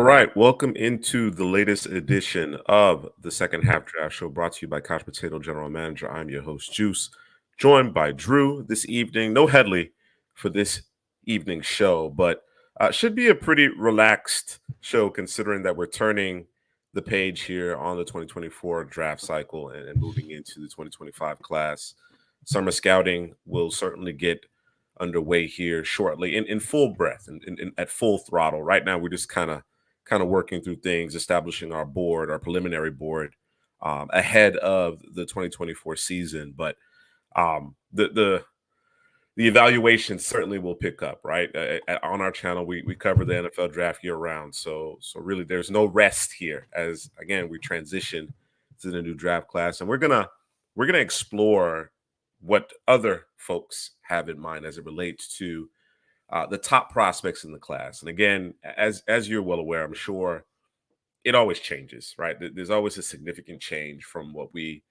right, welcome into the latest edition of the Second Half Draft Show, brought to you by Couch Potato General Manager. I'm your host, Juice, joined by Drew this evening. No Headley for this evening's show, but should be a pretty relaxed show considering that we're turning the page here on the 2024 draft cycle and moving into the 2025 class. Summer scouting will certainly get underway here shortly in full breath and at full throttle. Right now, we're just kind of working through things, establishing our board, our preliminary board, ahead of the 2024 season. But the evaluation certainly will pick up, right? On our channel, we cover the NFL draft year round. So really there's no rest here as, again, we transition to the new draft class. And we're gonna explore what other folks have in mind as it relates to the top prospects in the class. And again, as you're well aware, I'm sure it always changes, right? There's always a significant change from what we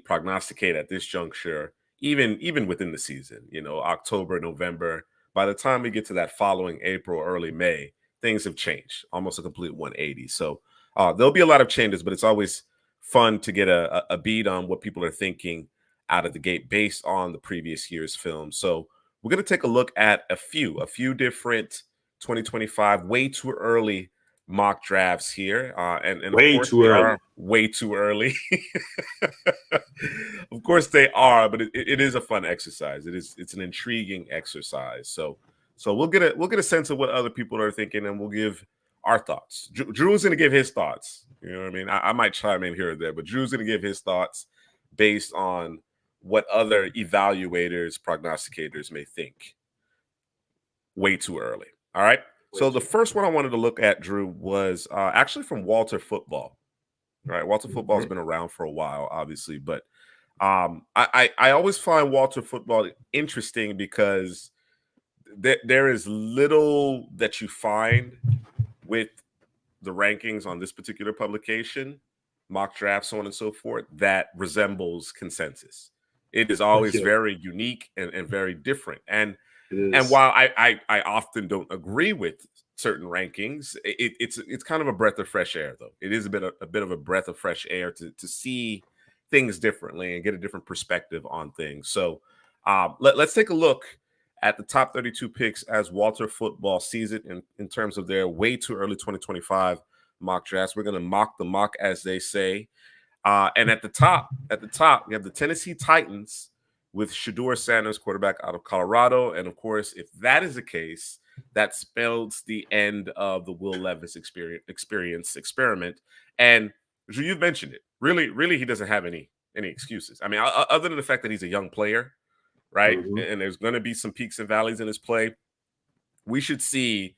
prognosticate at this juncture, even within the season. You know, October, November. By the time we get to that following April, early May, things have changed, almost a complete 180. So there'll be a lot of changes, but it's always fun to get a beat on what people are thinking out of the gate based on the previous year's film. So we're going to take a look at a few different 2025 way too early mock drafts here, and way of course too early. Are way too early. Of course they are, but it is a fun exercise. It's an intriguing exercise. So we'll get a sense of what other people are thinking, and we'll give our thoughts. Drew's going to give his thoughts. You know what I mean? I might chime in here or there, but Drew's going to give his thoughts based on what other evaluators, prognosticators may think way too early. All right. So the first one I wanted to look at, Drew, was actually from Walter Football. Right. Walter Football has been around for a while, obviously, but I always find Walter Football interesting because there is little that you find with the rankings on this particular publication, mock drafts, so on and so forth, that resembles consensus. It is always very unique and very different. And while I often don't agree with certain rankings, it's kind of a breath of fresh air, though. It is a bit of a breath of fresh air to see things differently and get a different perspective on things. So let's take a look at the top 32 picks as Walter Football sees it in terms of their way too early 2025 mock drafts. We're going to mock the mock, as they say. And at the top, we have the Tennessee Titans with Shedeur Sanders, quarterback out of Colorado. And of course, if that is the case, that spells the end of the Will Levis experiment. And Drew, you've mentioned it. Really, he doesn't have any excuses. I mean, other than the fact that he's a young player, right? Mm-hmm. And there's going to be some peaks and valleys in his play. We should see,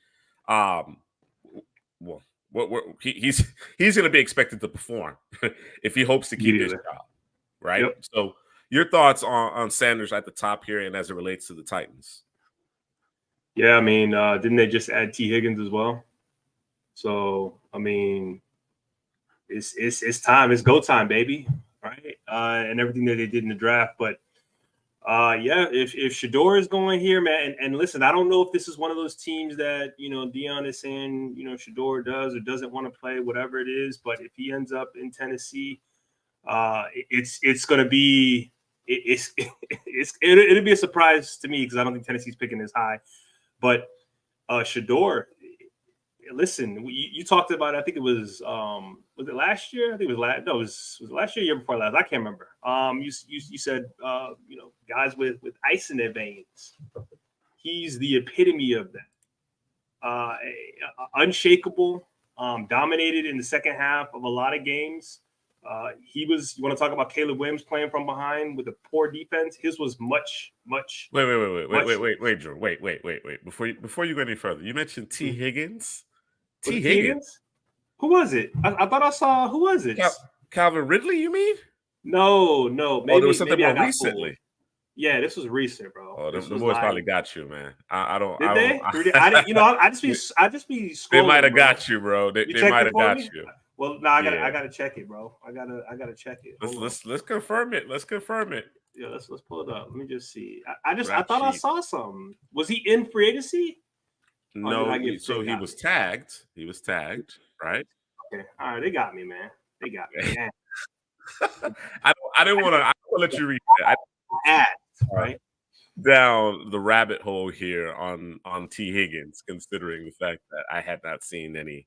he's going to be expected to perform if he hopes to keep his job, right? Yep. So your thoughts on Sanders at the top here and as it relates to the Titans? Yeah, I mean, didn't they just add T. Higgins as well? So, I mean, it's time. It's go time, baby, right? And everything that they did in the draft. But, yeah, if Shedeur is going here, man, and listen, I don't know if this is one of those teams that, you know, Dion is saying, you know, Shedeur does or doesn't want to play, whatever it is. But if he ends up in Tennessee, it's going to be it'll be a surprise to me because I don't think Tennessee's picking this high. But Shedeur, listen, you talked about, I think it was it last year? I think it was last. No, it was last year, year before last. I can't remember. You said you know, guys with ice in their veins. He's the epitome of that. Unshakable, dominated in the second half of a lot of games. You want to talk about Caleb Williams playing from behind with a poor defense? His was much. Wait, Drew. Wait. Before you go any further, you mentioned T. Higgins. T. Higgins? Who was it? I thought I saw. Who was it? Calvin Ridley, you mean? No. Maybe, there was something more recently. Fooled. Yeah, this was recent, bro. Oh, the boys probably got you, man. I don't. Did they? I just be scrolling. They might have got you, bro. They might have got you. Well, no, I gotta check it, bro. I gotta check it. Let's confirm it. Let's confirm it. Yeah, let's pull it up. Let me just see. I thought I saw something. Was he in free agency? Or did I No, get so they he got was me? tagged. He was tagged, right? Okay. All right, they got me, man. They got me. Damn. I didn't want to. I don't want to let you read that. I asked, Uh, right? down the rabbit hole here on T Higgins, considering the fact that I had not seen any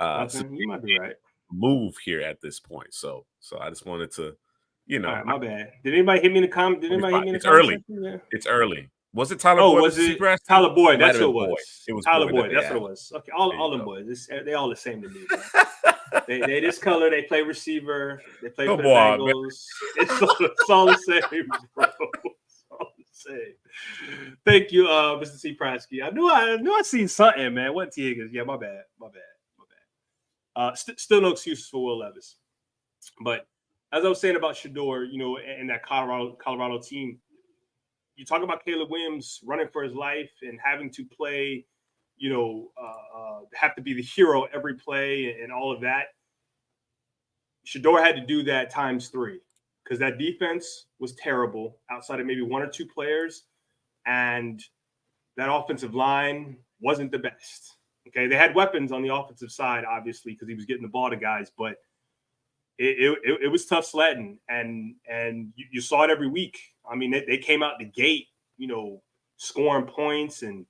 Nothing. You might be right. move here at this point. So I just wanted to, you All know, right, my bad. Did anybody hit me in the comment? Did anybody hit me in the it's comment early. section? Yeah. It's early. Was it Tyler Oh, Boyd, was Mr. it Seabrasky? Tyler Boyd? It might That's have who it been Boyd. was. It was Tyler Boyd that Boyd. they That's what had. it was. Okay, There all you them go. boys. They all the same to me, bro. They this color. They play receiver. They play for Come the on, man. Bengals. It's all the same, bro. It's all the same. Thank you, Mr. C. Prasky. I knew I seen something, man. What T Higgins? Yeah, my bad. Still no excuses for Will Levis. But as I was saying about Shador, and that Colorado team, you talk about Caleb Williams running for his life and having to play, have to be the hero every play and all of that. Shador had to do that times 3 because that defense was terrible outside of maybe 1 or 2 players, and that offensive line wasn't the best. Okay, they had weapons on the offensive side, obviously, because he was getting the ball to guys, but it was tough sledding, and you saw it every week. I mean, they came out the gate, scoring points, and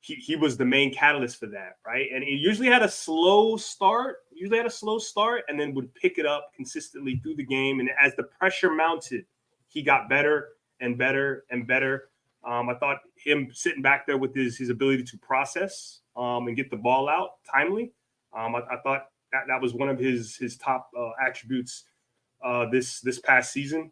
he was the main catalyst for that, right? And he usually had a slow start, and then would pick it up consistently through the game. And as the pressure mounted, he got better and better and better. I thought him sitting back there with his ability to process and get the ball out timely. I thought that was one of his top attributes this past season.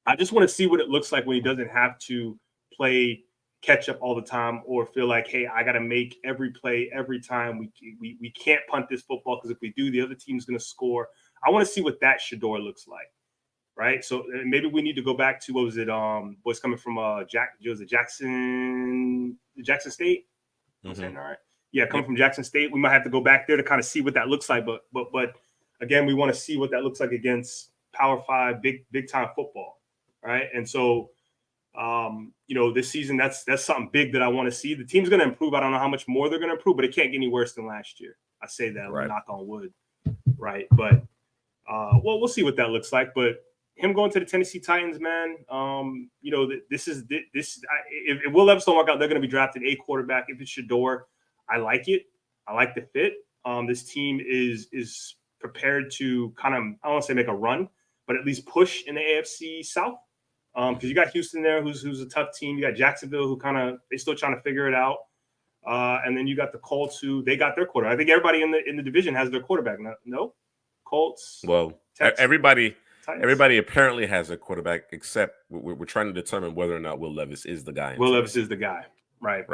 I just want to see what it looks like when he doesn't have to play catch up all the time or feel like, hey, I got to make every play every time. We can't punt this football because if we do, the other team's going to score. I want to see what that Shador looks like, right? So maybe we need to go back to, what was it? Boys coming from Jackson State. I'm saying all right. Yeah, coming from Jackson State, we might have to go back there to kind of see what that looks like. But again, we want to see what that looks like against Power 5, big time football, right? And so, this season, that's something big that I want to see. The team's going to improve. I don't know how much more they're going to improve, but it can't get any worse than last year. I say that, Right. Knock on wood, right? But we'll see what that looks like. But him going to the Tennessee Titans, man, this. If Will Levis don't work out, they're going to be drafting a quarterback. If it's Shador, I like it. I like the fit. This team is prepared to kind of, I don't want to say make a run, but at least push in the AFC South. Because you got Houston there, who's a tough team. You got Jacksonville, who they're still trying to figure it out. And then you got the Colts, who they got their quarterback. I think everybody in the division has their quarterback. No, Colts. Well, Texans, everybody Titans. apparently has a quarterback, except we're trying to determine whether or not Will Levis is the guy. Will Levis is the guy. Right.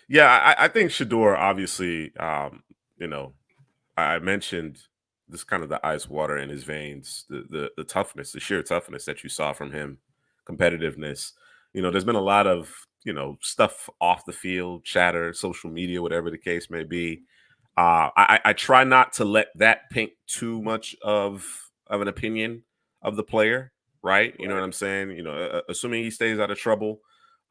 Yeah, I think Shador, obviously, I mentioned this kind of the ice water in his veins, the toughness, the sheer toughness that you saw from him, competitiveness. There's been a lot of, stuff off the field, chatter, social media, whatever the case may be. I try not to let that paint too much of an opinion of the player, right? You know what I'm saying? Assuming he stays out of trouble,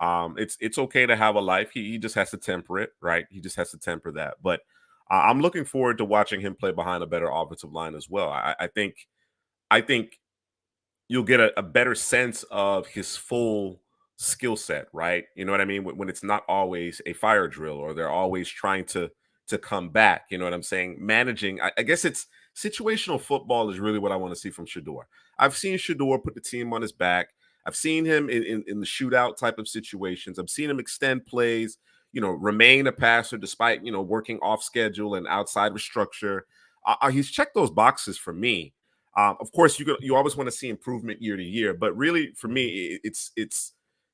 it's okay to have a life. He just has to temper it, right? He just has to temper that. But I'm looking forward to watching him play behind a better offensive line as well. I think you'll get a better sense of his full skill set, right? You know what I mean? When it's not always a fire drill or they're always trying to come back. You know what I'm saying? Managing, I guess it's situational football is really what I want to see from Shador. I've seen Shador put the team on his back. I've seen him in the shootout type of situations. I've seen him extend plays, remain a passer despite, working off schedule and outside of structure. He's checked those boxes for me. Of course, you always want to see improvement year to year, but really for me, it's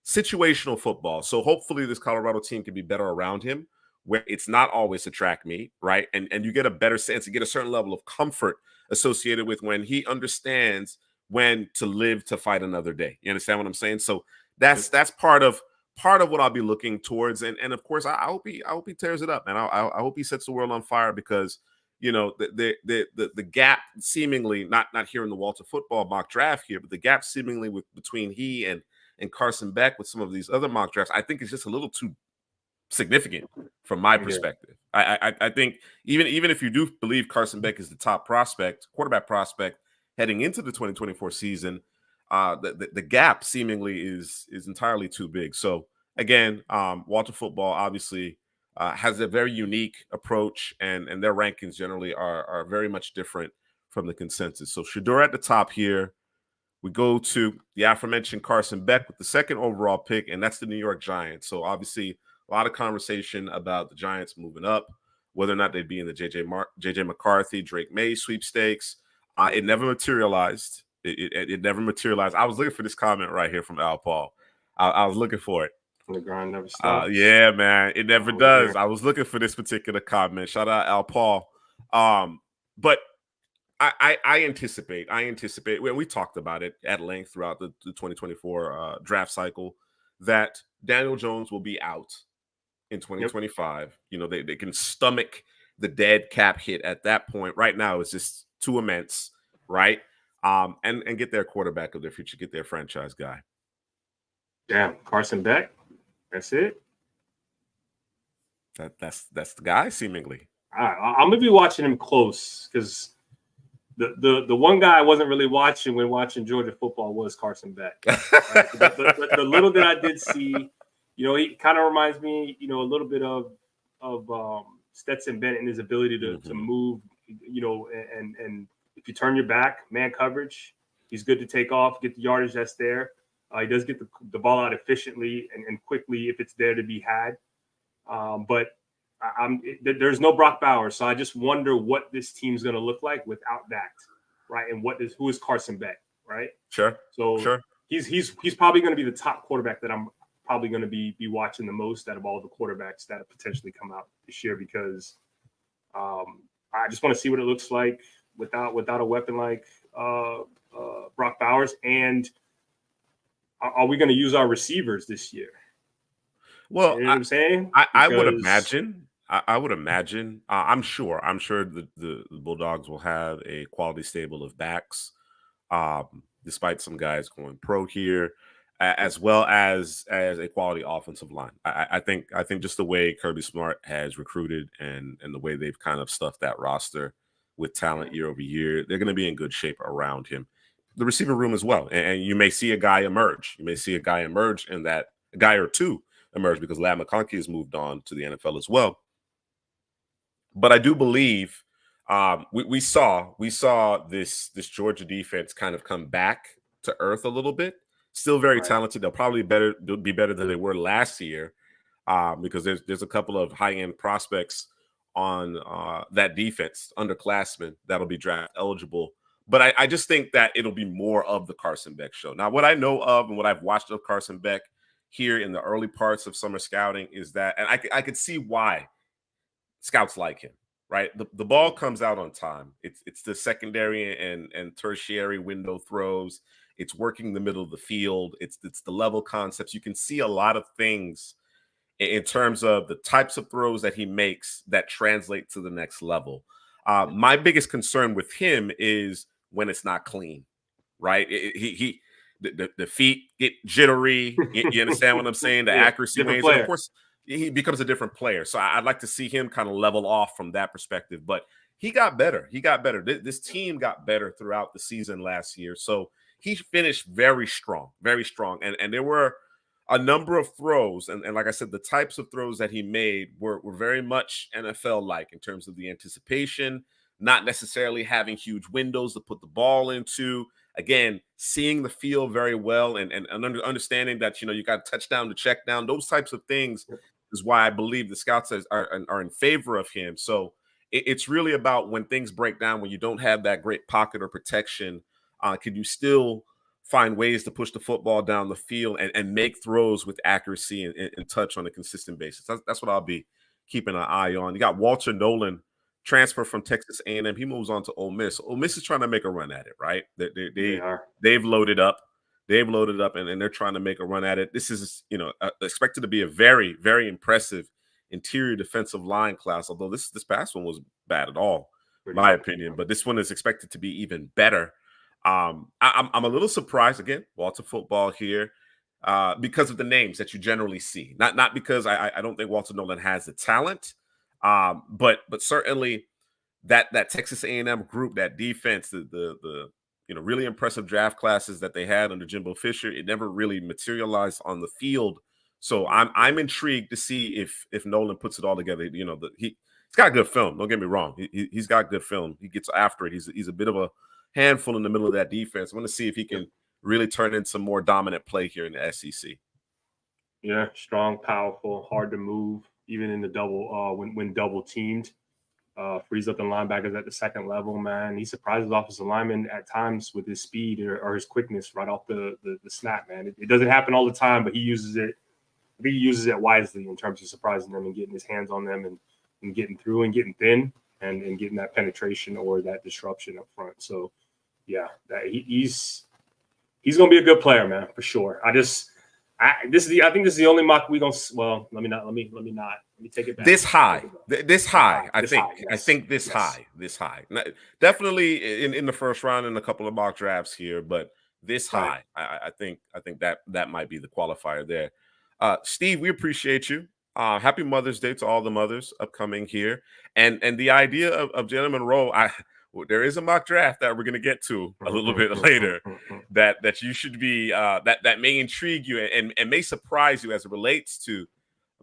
situational football. So hopefully this Colorado team can be better around him, where it's not always a track meet, right? And you get a better sense, you get a certain level of comfort associated with when he understands when to live to fight another day. You understand what I'm saying? So that's part of what I'll be looking towards. And of course, I hope he tears it up, and I hope he sets the world on fire, because the gap seemingly not here in the Walter Football mock draft here, but the gap seemingly between he and Carson Beck with some of these other mock drafts, I think it's just a little too significant from my perspective. I think even if you do believe Carson Beck is the top quarterback prospect heading into the 2024 season, the gap seemingly is entirely too big. So again, Walter Football obviously has a very unique approach, and their rankings generally are very much different from the consensus. So Shedeur at the top here. We go to the aforementioned Carson Beck with the second overall pick, and that's the New York Giants. So obviously a lot of conversation about the Giants moving up, whether or not they'd be in the JJ McCarthy, Drake May sweepstakes. It never materialized. It never materialized. I was looking for this comment right here from Al Paul. I was looking for it. The grind never stops. Yeah, man. It never does. I was looking for this particular comment. Shout out Al Paul. But I anticipate when we talked about it at length throughout the 2024 draft cycle that Daniel Jones will be out in 2025. Yep. You know, they can stomach the dead cap hit at that point. Right now, it's just too immense, right? And get their quarterback of their future, get their franchise guy. Damn, Carson Beck. That's it. That's the guy, seemingly. I'm gonna be watching him close because the one guy I wasn't really watching when watching Georgia football was Carson Beck. Right? the little that I did see, you know, he kind of reminds me, you know, a little bit of Stetson Bennett and his ability to move, you know, and if you turn your back, man coverage, he's good to take off, get the yardage that's there. He does get the ball out efficiently and quickly if it's there to be had. But there's no Brock Bowers, so I just wonder what this team's going to look like without that, right? And who is Carson Beck, right? Sure. So he's probably going to be the top quarterback that I'm probably going to be watching the most out of all the quarterbacks that have potentially come out this year because I just want to see what it looks like without a weapon like Brock Bowers. And are we going to use our receivers this year? Well, you know what I'm saying? I would imagine. I would imagine. I'm sure the Bulldogs will have a quality stable of backs, despite some guys going pro here, as well as a quality offensive line. I think just the way Kirby Smart has recruited and the way they've kind of stuffed that roster with talent year over year, they're going to be in good shape around him. The receiver room as well, and you may see a guy emerge. You may see a guy emerge, and that a guy or two emerge because Ladd McConkey has moved on to the NFL as well. But I do believe we saw this Georgia defense kind of come back to earth a little bit. Still very talented. They'll probably be better than they were last year because there's a couple of high-end prospects on that defense, underclassmen, that'll be draft eligible. But I just think that it'll be more of the Carson Beck show. Now, what I know of and what I've watched of Carson Beck here in the early parts of summer scouting is that, and I could see why scouts like him, right? The ball comes out on time. It's the secondary and tertiary window throws. It's working the middle of the field. It's the level concepts. You can see a lot of things in terms of the types of throws that he makes that translate to the next level. My biggest concern with him is when it's not clean, right? The feet get jittery. You understand what I'm saying? The accuracy wanes. And of course, he becomes a different player. So I'd like to see him kind of level off from that perspective. But he got better. This team got better throughout the season last year. So he finished very strong, very strong. And there were a number of throws. And like I said, the types of throws that he made were very much NFL-like in terms of the anticipation, not necessarily having huge windows to put the ball into. Again, seeing the field very well and understanding that, you know, you got touchdown to check down. Those types of things is why I believe the scouts are in favor of him. So it's really about when things break down, when you don't have that great pocket or protection, can you still find ways to push the football down the field and make throws with accuracy and touch on a consistent basis. That's what I'll be keeping an eye on. You got Walter Nolan, transfer from Texas A&M. He moves on to Ole Miss. Ole Miss is trying to make a run at it, right? They've loaded up. And they're trying to make a run at it. This is, you know, expected to be a very, very impressive interior defensive line class, although this past one was bad at all, in my opinion. But this one is expected to be even better. I'm a little surprised, again, Walter Football here. because of the names that you generally see. Not because I don't think Walter Nolan has the talent, but certainly that Texas A&M group, that defense, the really impressive draft classes that they had under Jimbo Fisher, it never really materialized on the field. So I'm intrigued to see if Nolan puts it all together. He's got good film. Don't get me wrong. He's got good film. He gets after it. He's a bit of a handful in the middle of that defense. I want to see if he can really turn in some more dominant play here in the SEC. Yeah, strong, powerful, hard to move, even in the double when double teamed. Frees up the linebackers at the second level, man. He surprises offensive linemen at times with his speed or his quickness right off the snap, man. It doesn't happen all the time, but he uses it. I think he uses it wisely in terms of surprising them and getting his hands on them and getting through and getting thin and getting that penetration or that disruption up front. So, yeah, he's going to be a good player, man, for sure. I think this is the only mock we gonna. Well, let me take it back. This high. I think this high. Definitely in the first round in a couple of mock drafts here, but this high, I think that might be the qualifier there. Steve, we appreciate you. Happy Mother's Day to all the mothers upcoming here, and the idea of Jalen Monroe. There is a mock draft that we're going to get to a little bit later that you should be that may intrigue you and may surprise you as it relates to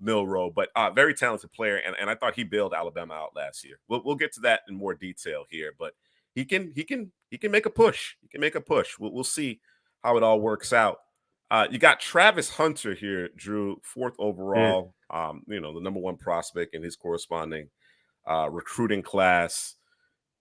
Milroe, but very talented player, and I thought he bailed Alabama out last year. We'll get to that in more detail here, but he can make a push. He can make a push. We'll see how it all works out. You got Travis Hunter here, Drew, 4th overall. The number 1 prospect in his corresponding recruiting class.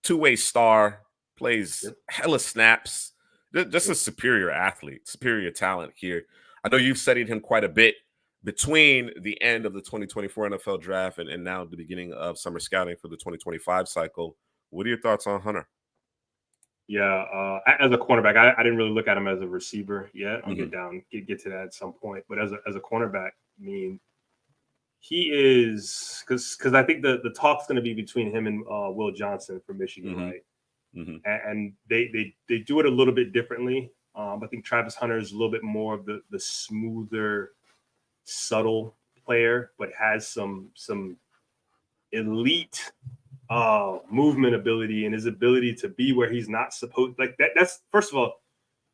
2-way star, plays hella snaps, just a superior athlete, superior talent here. I know you've studied him quite a bit between the end of the 2024 NFL draft and now the beginning of summer scouting for the 2025 cycle. What are your thoughts on Hunter? Yeah, as a cornerback, I didn't really look at him as a receiver yet. I'll get to that at some point. But as a cornerback, I mean, he is because I think the talk's going to be between him and Will Johnson from Michigan, right? And they do it a little bit differently. I think Travis Hunter is a little bit more of the smoother, subtle player, but has some elite movement ability and his ability to be where he's not supposed. Like that's first of all,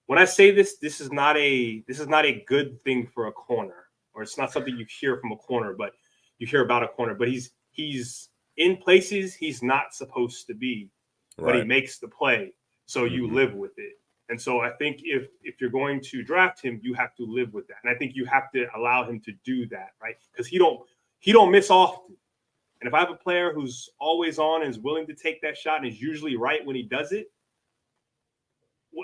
when I say this is not a good thing for a corner. Or it's not something you hear from a corner, but you hear about a corner. But he's in places he's not supposed to be, but he makes the play. So you live with it. And so I think if you're going to draft him, you have to live with that. And I think you have to allow him to do that, right? Because he don't miss often. And if I have a player who's always on and is willing to take that shot and is usually right when he does it,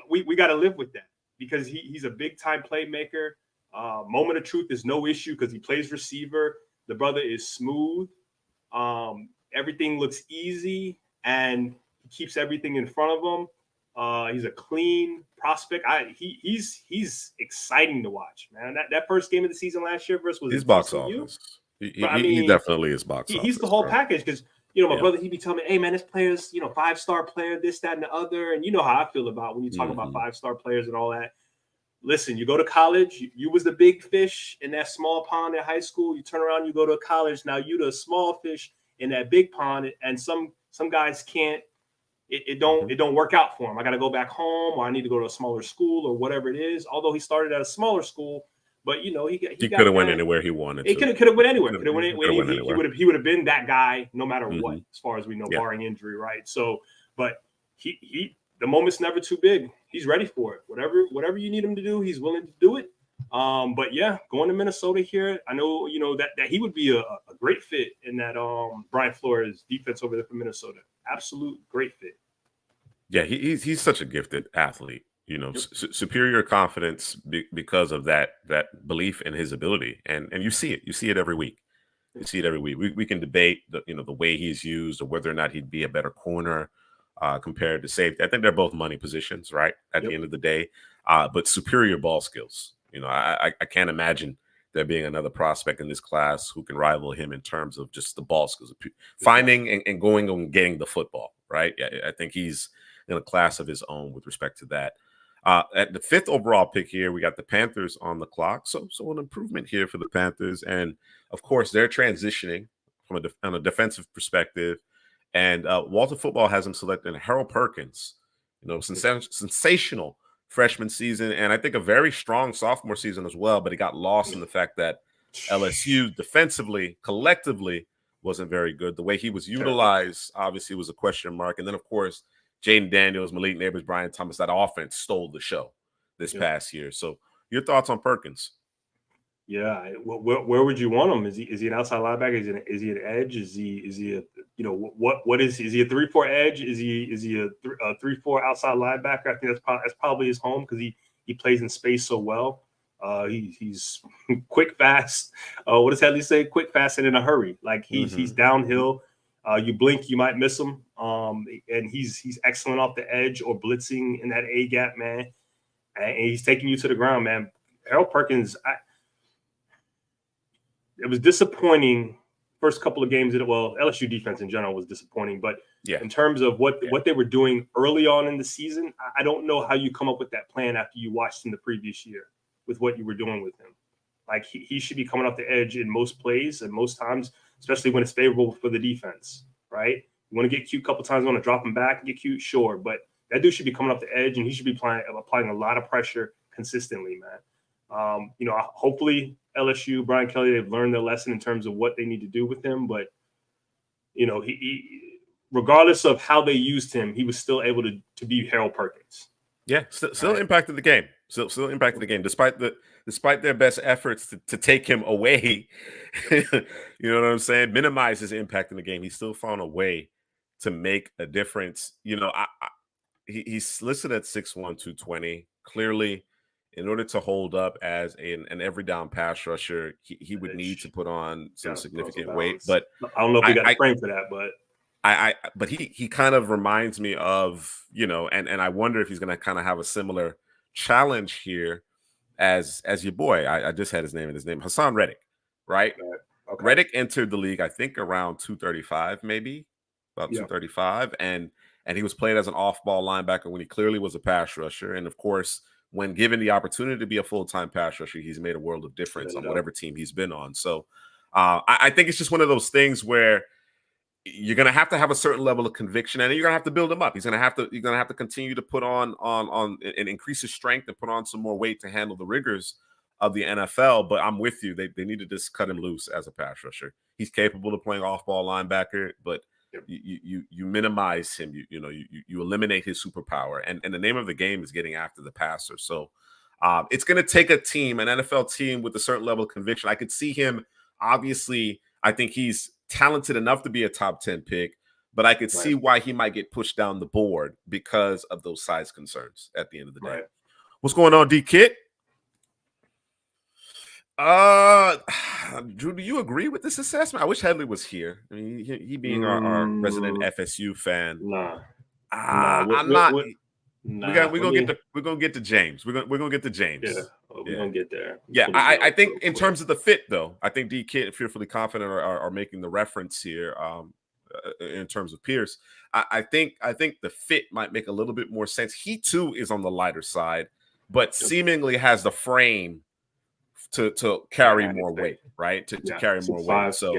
we got to live with that because he's a big time playmaker. Moment of truth is no issue because he plays receiver. The brother is smooth. Everything looks easy, and he keeps everything in front of him. He's a clean prospect. He's exciting to watch, man. That first game of the season last year versus was his box office. He definitely is box office. He's the whole package because my brother, he'd be telling me, hey man, this player's 5-star player, this, that, and the other. And you know how I feel about when you talk about 5-star players and all that. Listen, you go to college, you was the big fish in that small pond in high school. You turn around, you go to college. Now you the small fish in that big pond, and some guys can't. It don't work out for him. I got to go back home, or I need to go to a smaller school, or whatever it is. Although he started at a smaller school, but he could have went anywhere he wanted. He could have went anywhere. He would have been that guy no matter what, as far as we know, barring injury, right? So, but he the moment's never too big. He's ready for it. Whatever you need him to do, he's willing to do it. But yeah, going to Minnesota here, I know that he would be a great fit in that Brian Flores defense over there for Minnesota. Absolute great fit. Yeah, he's such a gifted athlete. Superior confidence because of that belief in his ability, and you see it. You see it every week. You see it every week. We can debate the way he's used or whether or not he'd be a better corner compared to safety. I think they're both money positions, right? At the end of the day, but superior ball skills. I can't imagine there being another prospect in this class who can rival him in terms of just the ball skills, finding and going and getting the football, right? I think he's in a class of his own with respect to that. At the 5th overall pick here, we got the Panthers on the clock. So an improvement here for the Panthers. And, of course, they're transitioning from on a defensive perspective. And Walter Football has him selecting Harold Perkins, sensational freshman season. And I think a very strong sophomore season as well. But he got lost in the fact that LSU defensively, collectively, wasn't very good. The way he was utilized, obviously, was a question mark. And then, of course, Jaden Daniels, Malik Neighbors, Brian Thomas, that offense stole the show this past year. So your thoughts on Perkins? Yeah, where would you want him? Is he an outside linebacker? Is he an edge? Is he a what is he? Is he a 3-4 edge? Is he a 3-4 outside linebacker? I think that's probably his home because he plays in space so well. He's quick, fast. What does Headley say? Quick, fast, and in a hurry. Like he's downhill. You blink, you might miss him. And he's excellent off the edge or blitzing in that A gap, man. And he's taking you to the ground, man. Harold Perkins, it was disappointing first couple of games. LSU defense in general was disappointing, but in terms of what they were doing early on in the season, I don't know how you come up with that plan after you watched him the previous year with what you were doing with him. Like he should be coming off the edge in most plays and most times, especially when it's favorable for the defense, right? You want to get cute a couple times, want to drop him back and get cute, sure, but that dude should be coming off the edge and he should be applying a lot of pressure consistently, man. Hopefully LSU, Brian Kelly, they've learned their lesson in terms of what they need to do with him. But, he regardless of how they used him, he was still able to be Harold Perkins. Yeah, still impacted the game. Still impacted the game, despite their best efforts to take him away. You know what I'm saying? Minimize his impact in the game. He still found a way to make a difference. He's listed at 6'1", 220. Clearly, in order to hold up as an every down pass rusher, he would need to put on some significant weight. But I don't know if he got a frame for that, but but he kind of reminds me of, and I wonder if he's going to kind of have a similar challenge here as your boy. I just had his name Hassan Reddick, right? Okay. Reddick entered the league, I think, around 235, maybe about 235, and he was played as an off-ball linebacker when he clearly was a pass rusher. And of course, when given the opportunity to be a full-time pass rusher, he's made a world of difference on whatever team he's been on. So I think it's just one of those things where you're going to have a certain level of conviction, and you're going to have to build him up. You're going to have to continue to put on and increase his strength and put on some more weight to handle the rigors of the NFL. But I'm with you. They need to just cut him loose as a pass rusher. He's capable of playing off-ball linebacker, but you minimize him. You eliminate his superpower, and the name of the game is getting after the passer. So it's going to take a team, an NFL team with a certain level of conviction. I could see him. Obviously, I think he's talented enough to be a top 10 pick, but I could see why he might get pushed down the board because of those size concerns at the end of the day. What's going on, D Kit? Drew, do you agree with this assessment? I wish Headley was here. I mean, he being our resident FSU fan. I'm not. We're gonna get to James. We're gonna get to James. We're gonna get there. I think in terms of the fit, though, I think D Kid and Fearfully Confident are making the reference here. In terms of Pierce, I think the fit might make a little bit more sense. He too is on the lighter side, but seemingly has the frame to carry more weight, right? To carry more weight. So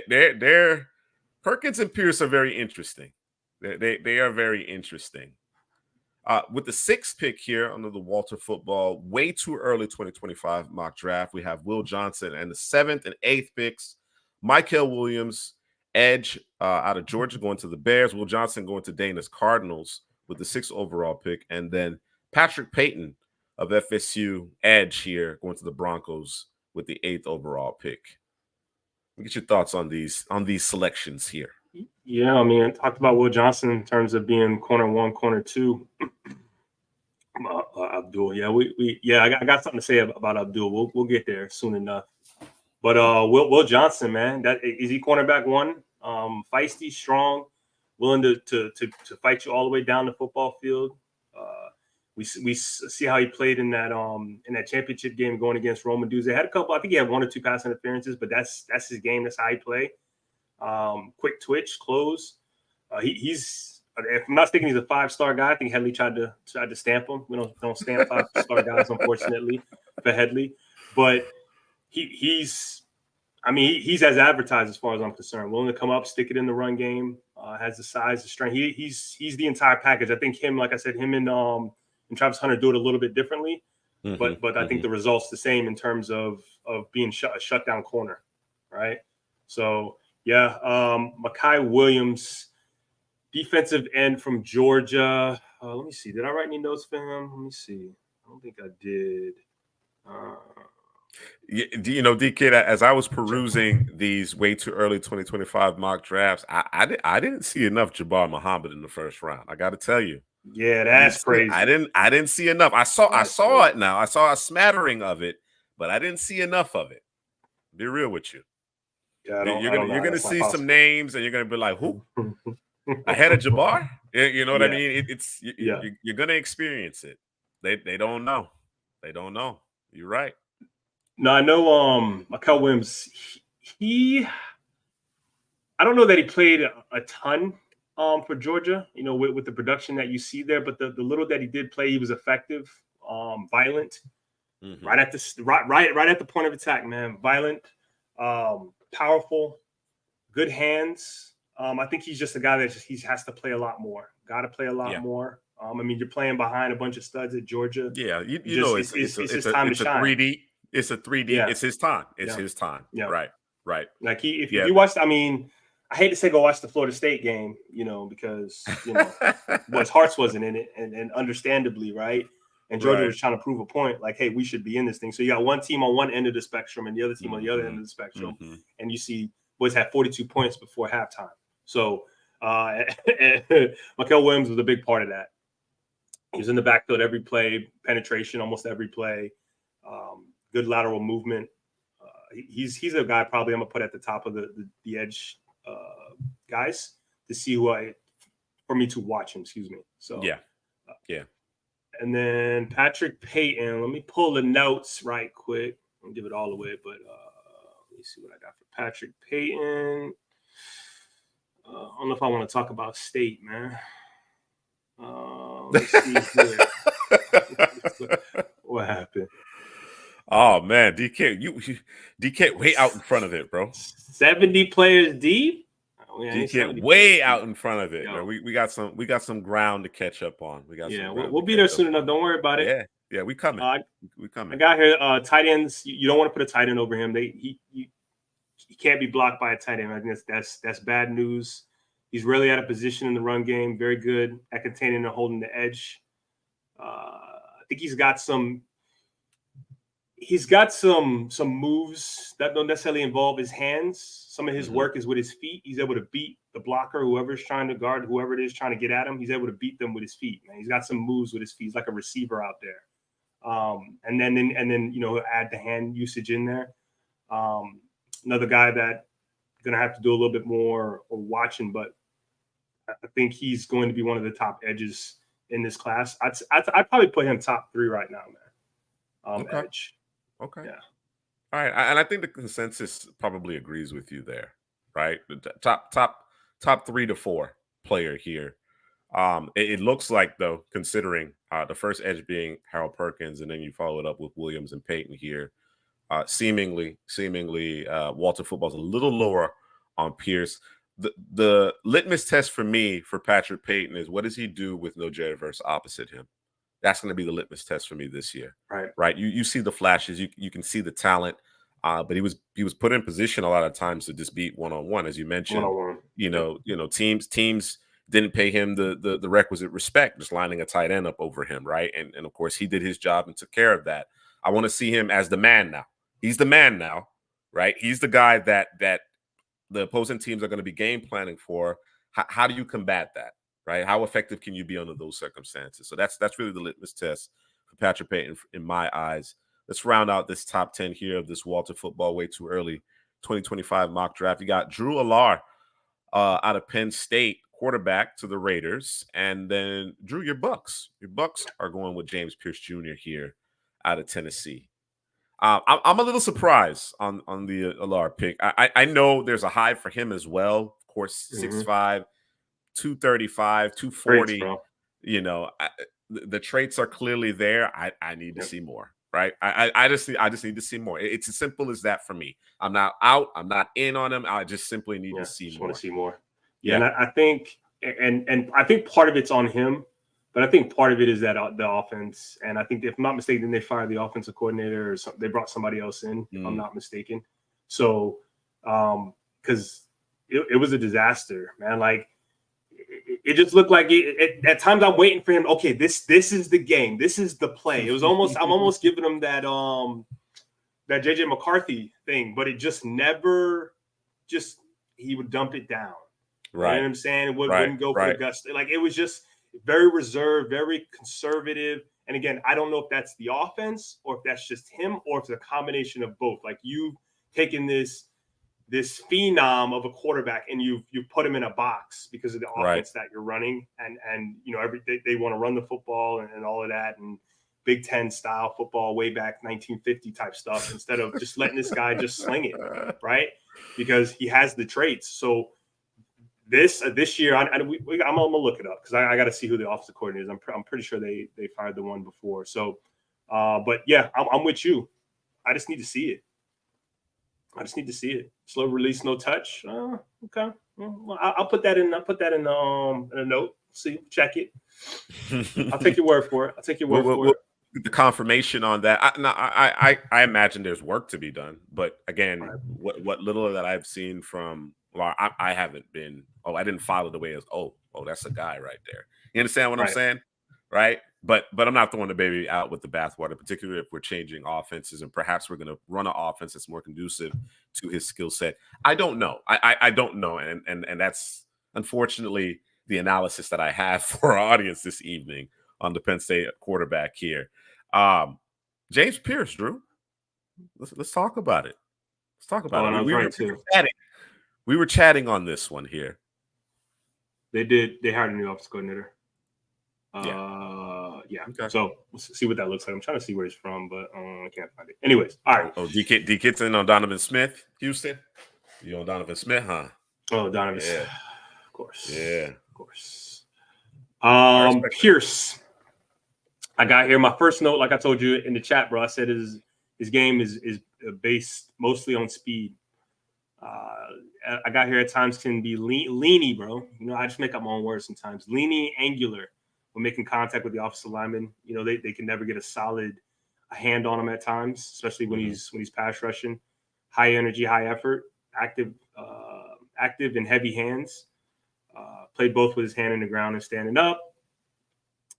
they're Perkins and Pierce are very interesting. They are very interesting. With the 6th pick here under the Walter Football, way too early 2025 mock draft, we have Will Johnson, and the 7th and 8th picks, Mykel Williams, edge out of Georgia, going to the Bears. Will Johnson going to Dana's Cardinals with the 6th overall pick, and then Patrick Payton of FSU, edge here, going to the Broncos with the 8th overall pick. Get your thoughts on these selections here. Yeah, I mean, I talked about Will Johnson in terms of being corner 1, corner 2. Abdul, I got something to say about Abdul. We'll get there soon enough. But Will Johnson, man, that is he cornerback 1, feisty, strong, willing to fight you all the way down the football field. We see how he played in that championship game going against Roman Dudes. They had a couple. I think he had 1 or 2 pass interferences, but that's his game. That's how he play. Quick twitch, close. He's if I'm not mistaken, he's a 5-star guy. I think Headley tried to stamp him. We don't stamp 5-star guys, unfortunately, for Headley. But he's as advertised as far as I'm concerned. Willing to come up, stick it in the run game. Has the size, the strength. He's the entire package. I think him, like I said, him and Travis Hunter do it a little bit differently. But I think the result's the same in terms of being a shutdown corner, right? So yeah, Mekhi Williams, defensive end from Georgia. Let me see. Did I write any notes for him? Let me see. I don't think I did. DK, as I was perusing these way too early 2025 mock drafts, I didn't see enough Jabbar Muhammad in the first round. I got to tell you. Yeah, that's crazy. I didn't see enough. I saw it now. I saw a smattering of it, but I didn't see enough of it. Be real with you. Yeah, you're gonna see some names, and you're gonna be like, "Who?" Ahead of Jabbar? You know what I mean? You're gonna experience it. They don't know. They don't know. You're right. No, I know. Mekhi Williams. I don't know that he played a ton for Georgia, with the production that you see there. But the little that he did play, he was effective, violent, right at the point of attack, man. Violent, powerful, good hands. I think he's just a guy that he has to play a lot more. Got to play a lot more. You're playing behind a bunch of studs at Georgia. Yeah, it's his time to shine. 3D. It's a 3D. Yeah. It's his time. It's his time. Yeah. Right. Like if you watched, I hate to say go watch the Florida State game, because his heart wasn't in it, and understandably, right. And Georgia was trying to prove a point, like, hey, we should be in this thing. So you got one team on one end of the spectrum and the other team on the other end of the spectrum, and you see boys had 42 points before halftime. So Mekhi Williams was a big part of that. He was in the backfield every play, penetration almost every play, good lateral movement. He's a guy probably I'm gonna put at the top of the edge guys to see for me to watch him. Excuse me. So yeah. And then Patrick Payton. Let me pull the notes right quick. I'll give it all away, but let me see what I got for Patrick Payton. I don't know if I want to talk about State, man. Let's see here. What happened? Oh man, DK way out in front of it, bro. 70 players deep. DK way out in front of it. Man. We got some ground to catch up on. We'll be there soon enough. Don't worry about it. Yeah, we coming. We coming. I got here. Tight ends. You don't want to put a tight end over him. He can't be blocked by a tight end. I think that's bad news. He's really out of position in the run game. Very good at containing and holding the edge. I think he's got some moves that don't necessarily involve his hands. Some of his work is with his feet. He's able to beat the blocker, whoever's trying to guard, whoever it is trying to get at him. He's able to beat them with his feet. Man, he's got some moves with his feet. He's like a receiver out there. And then add the hand usage in there. Another guy that going to have to do a little bit more watching, but I think he's going to be one of the top edges in this class. I'd probably put him top 3 right now, man. Okay. Edge. Okay. Yeah. All right. And I think the consensus probably agrees with you there, right? The top 3 to 4 player here. It looks like, though, considering the first edge being Harold Perkins, and then you follow it up with Williams and Payton here, seemingly Walter Football's a little lower on Pierce. The litmus test for me for Patrick Payton is, what does he do with no Jediverse opposite him? That's going to be the litmus test for me this year. Right. You see the flashes, you can see the talent, but he was put in position a lot of times to just beat one-on-one, as you mentioned. One-on-one. Teams didn't pay him the requisite respect, just lining a tight end up over him, right? And of course he did his job and took care of that. I want to see him as the man now. He's the man now, right? He's the guy that the opposing teams are going to be game planning for. How do you combat that, right? How effective can you be under those circumstances? So that's really the litmus test for Patrick Payton in my eyes. Let's round out this top 10 here of this Walter Football Way Too Early 2025 mock draft. You got Drew Allar out of Penn State, quarterback to the Raiders. And then, Drew, your Bucks are going with James Pierce Jr. here out of Tennessee. I'm a little surprised on the Allar pick. I know there's a high for him as well. Of course, 6'5", 235, Traits, 240. bro. You know, the traits are clearly there. I need to Yep. see more. Right. I just need to see more. It's as simple as that for me. I'm not out. I'm not in on him. I just simply need to Yeah, see just want more. to see more. Yeah, Yeah. and I think, and I think part of it's on him, but I think part of it is that the offense. And I think, if I'm not mistaken, they fired the offensive coordinator, or they brought somebody else in, if I'm not mistaken. So, because it was a disaster, man. Like, it just looked like at times I'm waiting for him. Okay, this is the game. This is the play. It was almost, I'm almost giving him that that JJ McCarthy thing, but it just never just, he would dump it down. You know what I'm saying? It wouldn't go for the gusto. Like, it was just very reserved, very conservative. And again, I don't know if that's the offense or if that's just him or if it's a combination of both. Like, you've taken this phenom of a quarterback and you put him in a box because of the offense that you're running. And you know, they want to run the football and all of that, and Big Ten style football way back 1950 type stuff, instead of just letting this guy just sling it, right? Because he has the traits. So this year, I'm gonna look it up because I got to see who the offensive coordinator is. I'm pretty sure they fired the one before. So, but yeah, I'm with you. I just need to see it. Slow release, no touch. Okay. Well, I'll put that in. I'll put that in a note. See, check it. I'll take your word for it. The confirmation on that. I imagine there's work to be done, but again, what little that I've seen from, well, I haven't been. Oh, I didn't follow the way as. Oh, that's a guy right there. You understand what I'm saying, right? But I'm not throwing the baby out with the bathwater, particularly if we're changing offenses and perhaps we're going to run an offense that's more conducive to his skill set. I don't know. I don't know, and that's unfortunately the analysis that I have for our audience this evening on the Penn State quarterback here. James Pierce, Drew. Let's talk about it. Let's talk about it. I was right too. We were chatting on this one here. They did. They hired a new offensive coordinator. Yeah. Okay. So let's see what that looks like. I'm trying to see where he's from, but I can't find it. Anyways, all right. D Kit's in on Donovan Smith, Houston. You on Donovan Smith, huh? Oh, Donovan. Yeah. Of course. Yeah. Of course. Pierce. I got here. My first note, like I told you in the chat, bro, I said his game is based mostly on speed. I got here at times can be leany, bro. You know, I just make up my own words sometimes. Leany, angular when making contact with the offensive lineman. You know, they can never get a hand on him at times, especially when he's pass rushing. High energy, high effort, active and heavy hands. Played both with his hand in the ground and standing up.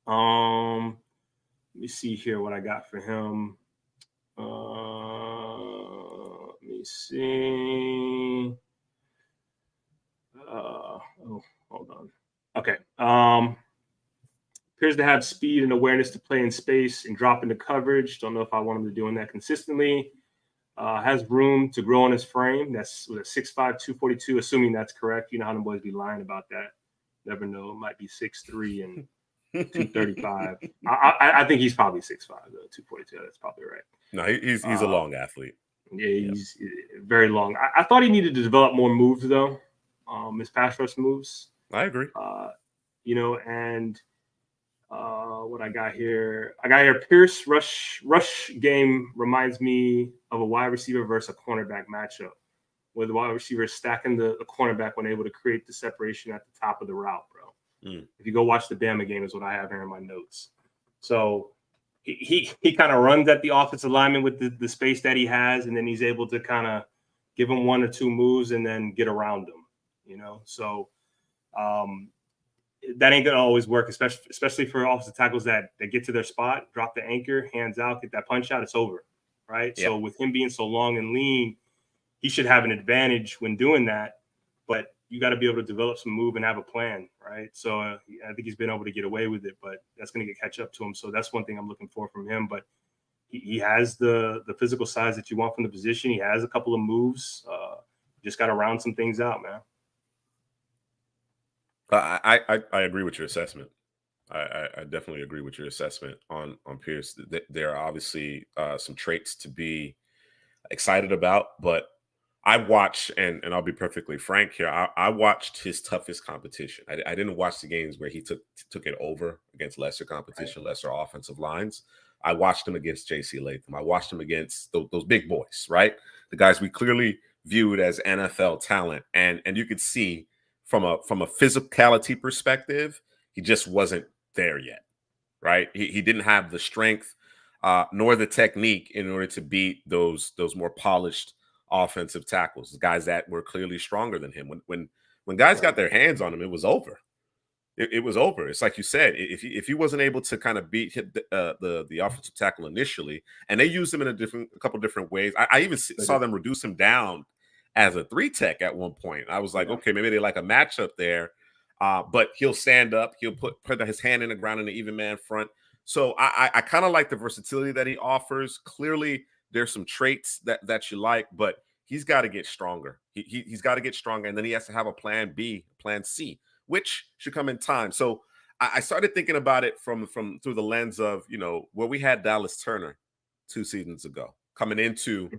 Let me see here what I got for him. Let me see. Hold on. Okay. Appears to have speed and awareness to play in space and drop into coverage. Don't know if I want him to doing that consistently. Has room to grow on his frame. That's with a 6'5", 242, assuming that's correct. You know how the boys be lying about that. Never know. It might be 6'3" and 235. I think he's probably 6'5", though, 242. That's probably right. No, he's a long athlete. Yeah, he's very long. I thought he needed to develop more moves, though. His pass rush moves. I agree. You know, and what I got here Pierce rush game reminds me of a wide receiver versus a cornerback matchup, where the wide receiver is stacking the cornerback when able to create the separation at the top of the route, bro. If you go watch the Bama game, is what I have here in my notes. So he kind of runs at the offensive lineman with the space that he has, and then he's able to kind of give him one or two moves and then get around him, you know. So that ain't gonna always work, especially for offensive tackles that get to their spot, drop the anchor, hands out, get that punch out, it's over, right? Yep. So with him being so long and lean, he should have an advantage when doing that, but you got to be able to develop some move and have a plan, right? So I think he's been able to get away with it, but that's going to catch up to him. So that's one thing I'm looking for from him. But he has the physical size that you want from the position. He has a couple of moves. Just got to round some things out, man. I agree with your assessment. I definitely agree with your assessment on Pierce. There are obviously some traits to be excited about, but I watch, and I'll be perfectly frank here. I watched his toughest competition. I didn't watch the games where he took it over against lesser competition, lesser offensive lines. I watched him against J.C. Latham. I watched him against those big boys, right? The guys we clearly viewed as NFL talent, and you could see from a physicality perspective, he just wasn't there yet, right? He didn't have the strength nor the technique in order to beat those more polished offensive tackles, guys that were clearly stronger than him. When guys got their hands on him, it was over. It was over. It's like you said, if he wasn't able to kind of beat the offensive tackle initially, and they used him in a couple different ways. I even saw them reduce him down as a 3-tech at one point. I was like, okay, maybe they like a matchup there, but he'll stand up, he'll put his hand in the ground in the even man front. So I kind of like the versatility that he offers. Clearly, there's some traits that you like, but he's got to get stronger. He's got to get stronger, and then he has to have a plan B, plan C, which should come in time. So I started thinking about it from through the lens of, where we had Dallas Turner 2 seasons ago coming into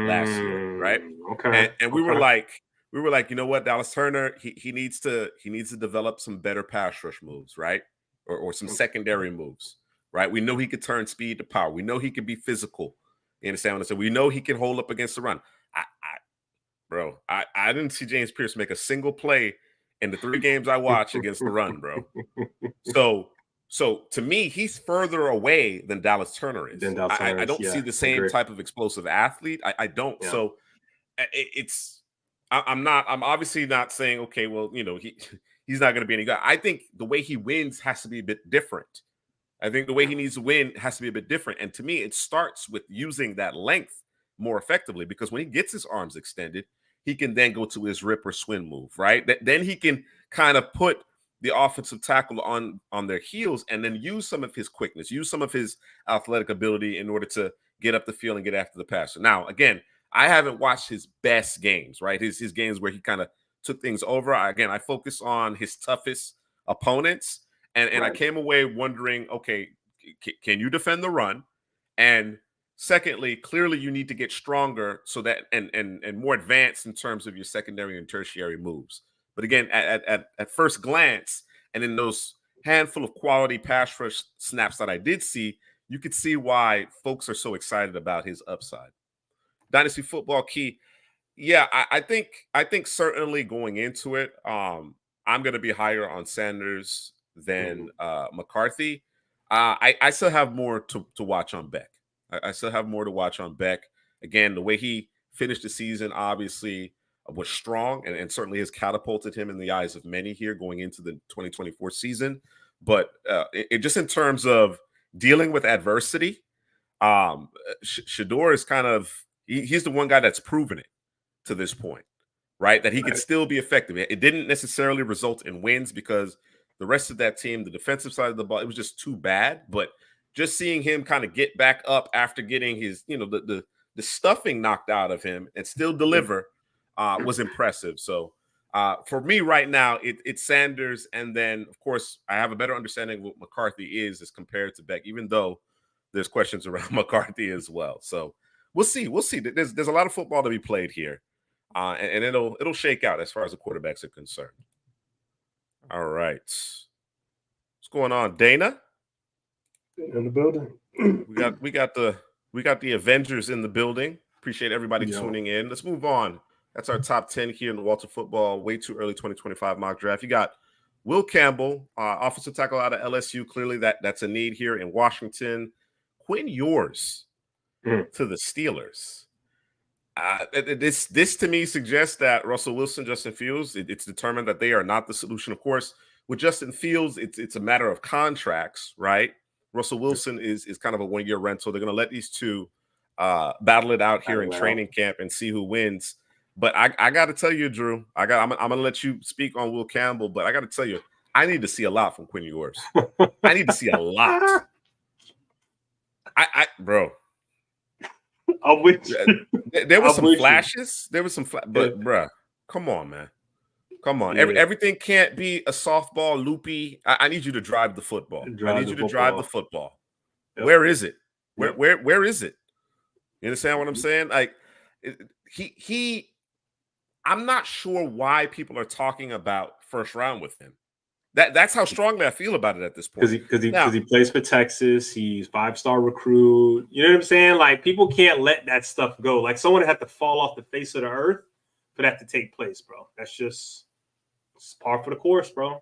last year, right? Okay. And we were like, you know what, Dallas Turner, he needs to develop some better pass rush moves, right? Or some secondary moves, right? We know he could turn speed to power. We know he could be physical. You understand what I said? We know he can hold up against the run. I didn't see James Pierce make a single play in the 3 games I watched against the run, bro. So to me, he's further away than Dallas Turner is. I don't see the same type of explosive athlete. I don't. Yeah. So I'm obviously not saying, okay, well, he's not going to be any guy. I think the way he wins has to be a bit different. I think the way he needs to win has to be a bit different. And to me, it starts with using that length more effectively, because when he gets his arms extended, he can then go to his rip or swing move, right? Then he can kind of put the offensive tackle on their heels and then use some of his quickness, use some of his athletic ability in order to get up the field and get after the passer. Now, again, I haven't watched his best games, right? His games where he kind of took things over. I focus on his toughest opponents. And I came away wondering, okay, can you defend the run? And secondly, clearly you need to get stronger so that and more advanced in terms of your secondary and tertiary moves. But again, at first glance, and in those handful of quality pass rush snaps that I did see, you could see why folks are so excited about his upside. Dynasty Football Key. Yeah, I think certainly going into it, I'm going to be higher on Sanders than McCarthy. I still have more to watch on Beck. I still have more to watch on Beck. Again, the way he finished the season obviously was strong and certainly has catapulted him in the eyes of many here going into the 2024 season. But just in terms of dealing with adversity, Shedeur is kind of he's the one guy that's proven it to this point, right? That he could still be effective. It didn't necessarily result in wins because the rest of that team, the defensive side of the ball, it was just too bad. But just seeing him kind of get back up after getting his, the stuffing knocked out of him and still deliver was impressive. So for me right now, it's Sanders. And then, of course, I have a better understanding of what McCarthy is as compared to Beck, even though there's questions around McCarthy as well. So we'll see. We'll see. There's a lot of football to be played here. And it'll shake out as far as the quarterbacks are concerned. All right. What's going on, Dana? In the building. we got the Avengers in the building. Appreciate everybody tuning in. Let's move on. That's our top 10 here in the Walter Football Way Too Early 2025 mock draft. You got Will Campbell, offensive tackle out of LSU. Clearly that's a need here in Washington. Quinn Ewers to the Steelers. This to me suggests that Russell Wilson, Justin Fields, it's determined that they are not the solution. Of course, with Justin Fields, it's a matter of contracts, right? Russell Wilson is kind of a 1-year rental. They're going to let these two battle it out here in training camp and see who wins. But I got to tell you, Drew, I'm going to let you speak on Will Campbell, but I got to tell you, I need to see a lot from Quinn Ewers. I need to see a lot. Bro. I'm with you. There was some flashes. There was some but bruh, come on, man. Come on. Yeah. Everything can't be a softball loopy. I need you to drive the football. I need you to drive the football. Yep. Where is it? Where is it? You understand what I'm saying? Like he I'm not sure why people are talking about first round with him. That's how strongly I feel about it at this point. Because he plays for Texas. He's 5-star recruit. You know what I'm saying? Like, people can't let that stuff go. Like, someone had to fall off the face of the earth for that to take place, bro. That's just par for the course, bro.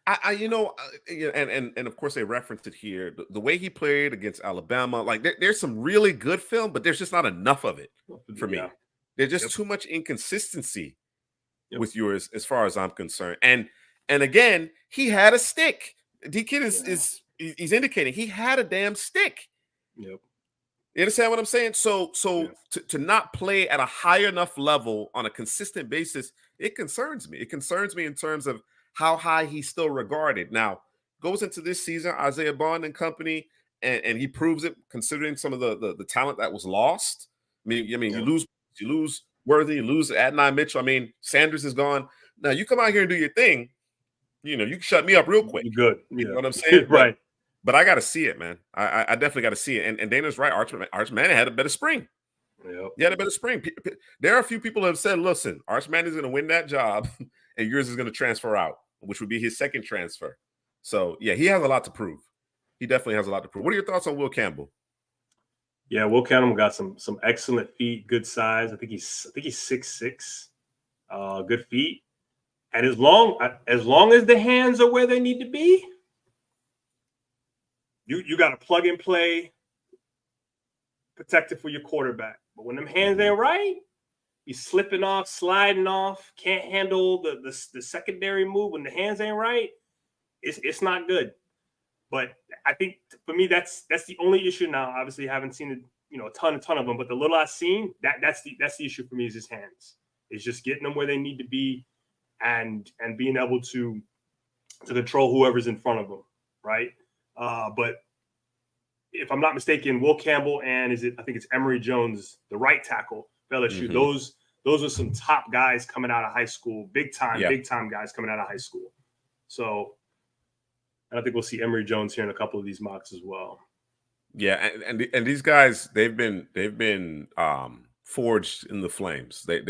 And of course they referenced it here. The way he played against Alabama, like there's some really good film, but there's just not enough of it for me. There's just too much inconsistency with yours, as far as I'm concerned. And again, he had a stick. D-Kid he's indicating he had a damn stick. Yep. You understand what I'm saying? So to not play at a high enough level on a consistent basis, it concerns me. It concerns me in terms of how high he's still regarded. Now, goes into this season, Isaiah Bond and company, and he proves it considering some of the talent that was lost. You lose Worthy, you lose Adonai Mitchell. I mean, Sanders is gone. Now you come out here and do your thing. You can shut me up real quick. You're good. You know what I'm saying? Right. But I got to see it, man. I definitely got to see it. And Dana's right. Arch Manning had a better spring. Yep. He had a better spring. There are a few people who have said, listen, Arch Manning is going to win that job and yours is going to transfer out, which would be his second transfer. So, yeah, he has a lot to prove. He definitely has a lot to prove. What are your thoughts on Will Campbell? Yeah, Will Campbell got some excellent feet, good size. I think he's 6'6", good feet. And as long as the hands are where they need to be, you got to plug and play, protected for your quarterback. But when them hands ain't right, he's slipping off, sliding off, can't handle the secondary move when the hands ain't right. It's not good. But I think for me, that's the only issue now. Obviously, I haven't seen it, a ton of them. But the little I've seen, that's the issue for me is his hands. It's just getting them where they need to be, and being able to control whoever's in front of them, right? But if I'm not mistaken, Will Campbell and I think it's Emory Jones, the right tackle, LSU. Mm-hmm. Those are some top guys coming out of high school, big time guys coming out of high school. So I think we'll see Emory Jones here in a couple of these mocks as well. Yeah, and these guys, they've been forged in the flames. They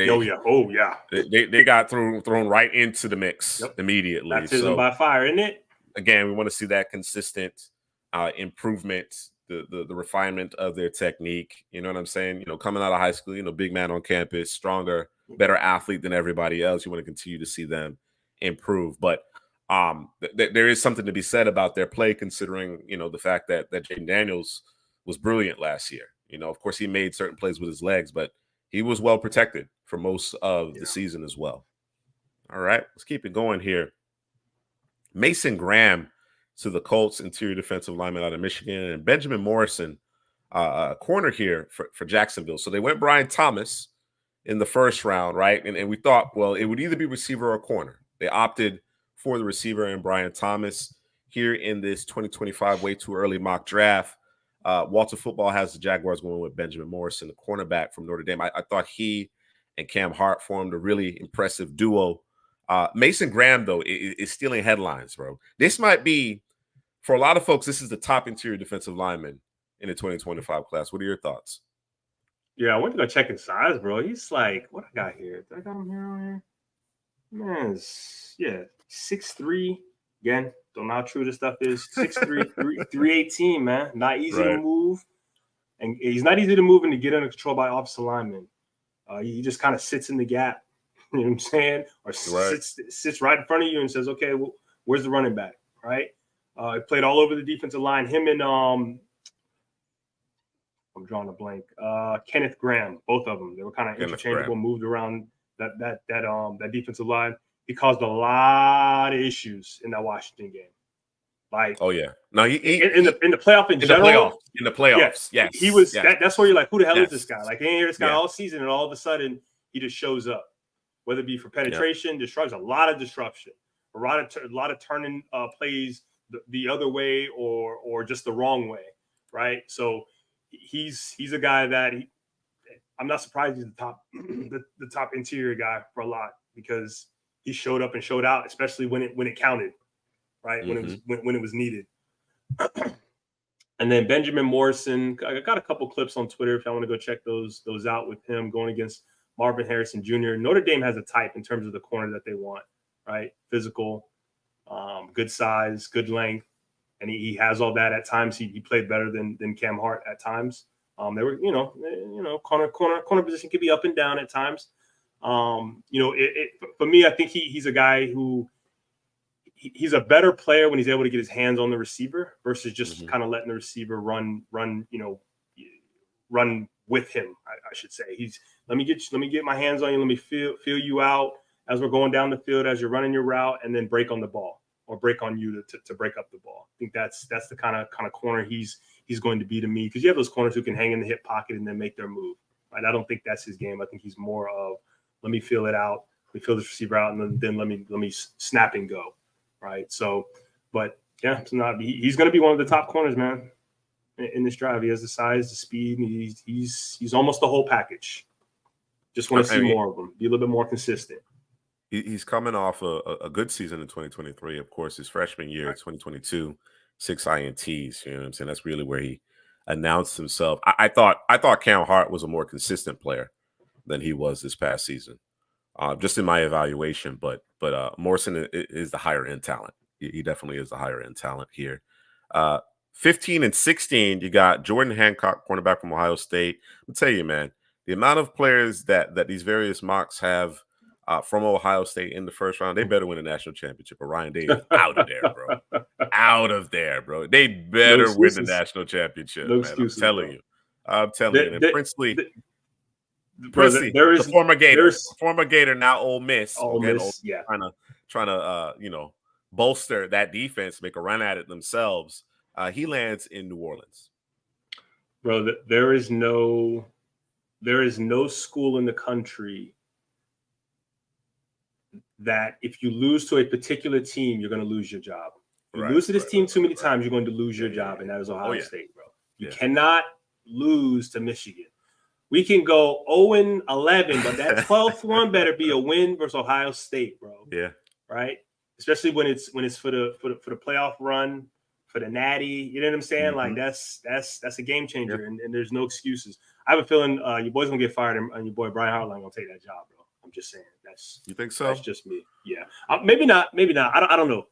got thrown right into the mix immediately. Baptism by fire, isn't it? Again, we want to see that consistent improvement, the refinement of their technique. You know what I'm saying? Coming out of high school, big man on campus, stronger, better athlete than everybody else. You want to continue to see them improve, but there is something to be said about their play, considering the fact that Jaden Daniels was brilliant last year. Of course, he made certain plays with his legs, but he was well protected for most of the season as well. All right, let's keep it going here. Mason Graham to the Colts, interior defensive lineman out of Michigan, and Benjamin Morrison, corner here for Jacksonville. So they went Brian Thomas in the first round, right? And we thought, well, it would either be receiver or corner. They opted for the receiver and Brian Thomas here in this 2025 way too early mock draft. Walter Football has the Jaguars going with Benjamin Morrison, the cornerback from Notre Dame. I thought he and Cam Hart formed a really impressive duo. Mason Graham, though, is stealing headlines, bro. This might be, for a lot of folks, this is the top interior defensive lineman in the 2025 class. What are your thoughts? Yeah, I went to go check his size, bro. He's like, what I got here? Did I got him here on here? Man, 6'3". Again, don't know how true this stuff is. 6'3", 318, man. Not easy to move. And he's not easy to move and to get under control by offensive linemen. He just kind of sits in the gap, you know what I'm saying? Or sits right in front of you and says, okay, well, where's the running back, right? He played all over the defensive line. Him and I'm drawing a blank. Kenneth Graham, both of them. They were kind of interchangeable, moved around that defensive line. He caused a lot of issues in that Washington game. Like, oh yeah, no, he in the playoff in general. In the playoffs, yes, he was. Yes. That's where you're like, who the hell is this guy? Like, I ain't hear this guy all season, and all of a sudden he just shows up. Whether it be for penetration, disruption, a lot of disruption, a lot of turning plays the other way or just the wrong way, right? So he's a guy that I'm not surprised he's the top interior guy for a lot, because he showed up and showed out, especially when it counted, right? Mm-hmm. When it was needed. And then Benjamin Morrison, I got a couple clips on Twitter if y'all want to go check those out with him going against Marvin Harrison Jr. Notre Dame has a type in terms of the corner that they want, right? Physical, good size, good length, and he has all that. At times, he played better than Cam Hart at times. They were, corner position could be up and down at times. For me, I think he's a guy who he's a better player when he's able to get his hands on the receiver versus just kind of letting the receiver run with him. I should say let me get my hands on you. Let me feel you out as we're going down the field, as you're running your route, and then break on the ball or break on you to break up the ball. I think that's the kind of corner he's going to be to me, because you have those corners who can hang in the hip pocket and then make their move. Right? I don't think that's his game. I think he's more of, let me feel it out, let me feel this receiver out, and then let me snap and go. Right. So, but yeah, he's going to be one of the top corners, man, in this drive. He has the size, the speed, and he's almost the whole package. Just want to see more of him, be a little bit more consistent. He's coming off a good season in 2023. Of course, his freshman year, 2022, 6 INTs. You know what I'm saying? That's really where he announced himself. I thought Cam Hart was a more consistent player than he was this past season, just in my evaluation. But Morrison is the higher end talent. He definitely is the higher end talent here. 15 and 16, you got Jordan Hancock, cornerback from Ohio State. I'll tell you, man, the amount of players that these various mocks have from Ohio State in the first round, they better win a national championship. But Ryan Day is out of there, bro. Out of there, bro. They better win the national championship, man. Excuses, I'm telling you. And Princely, the former Gator, now Ole Miss. Trying to bolster that defense, make a run at it themselves. He lands in New Orleans. Bro, there is no school in the country that if you lose to a particular team, you're going to lose your job. If you lose to this team too many times, you're going to lose your job, and that is Ohio State, bro. You cannot lose to Michigan. We can go 0-11, but that 12th one better be a win versus Ohio State, bro. Yeah. Right? Especially when it's for the playoff run, for the natty. You know what I'm saying? Like that's a game changer, and there's no excuses. I have a feeling your boy's gonna get fired, and your boy Brian Hartline gonna take that job, bro. I'm just saying. You think so? That's just me. Yeah. Maybe not. I don't know.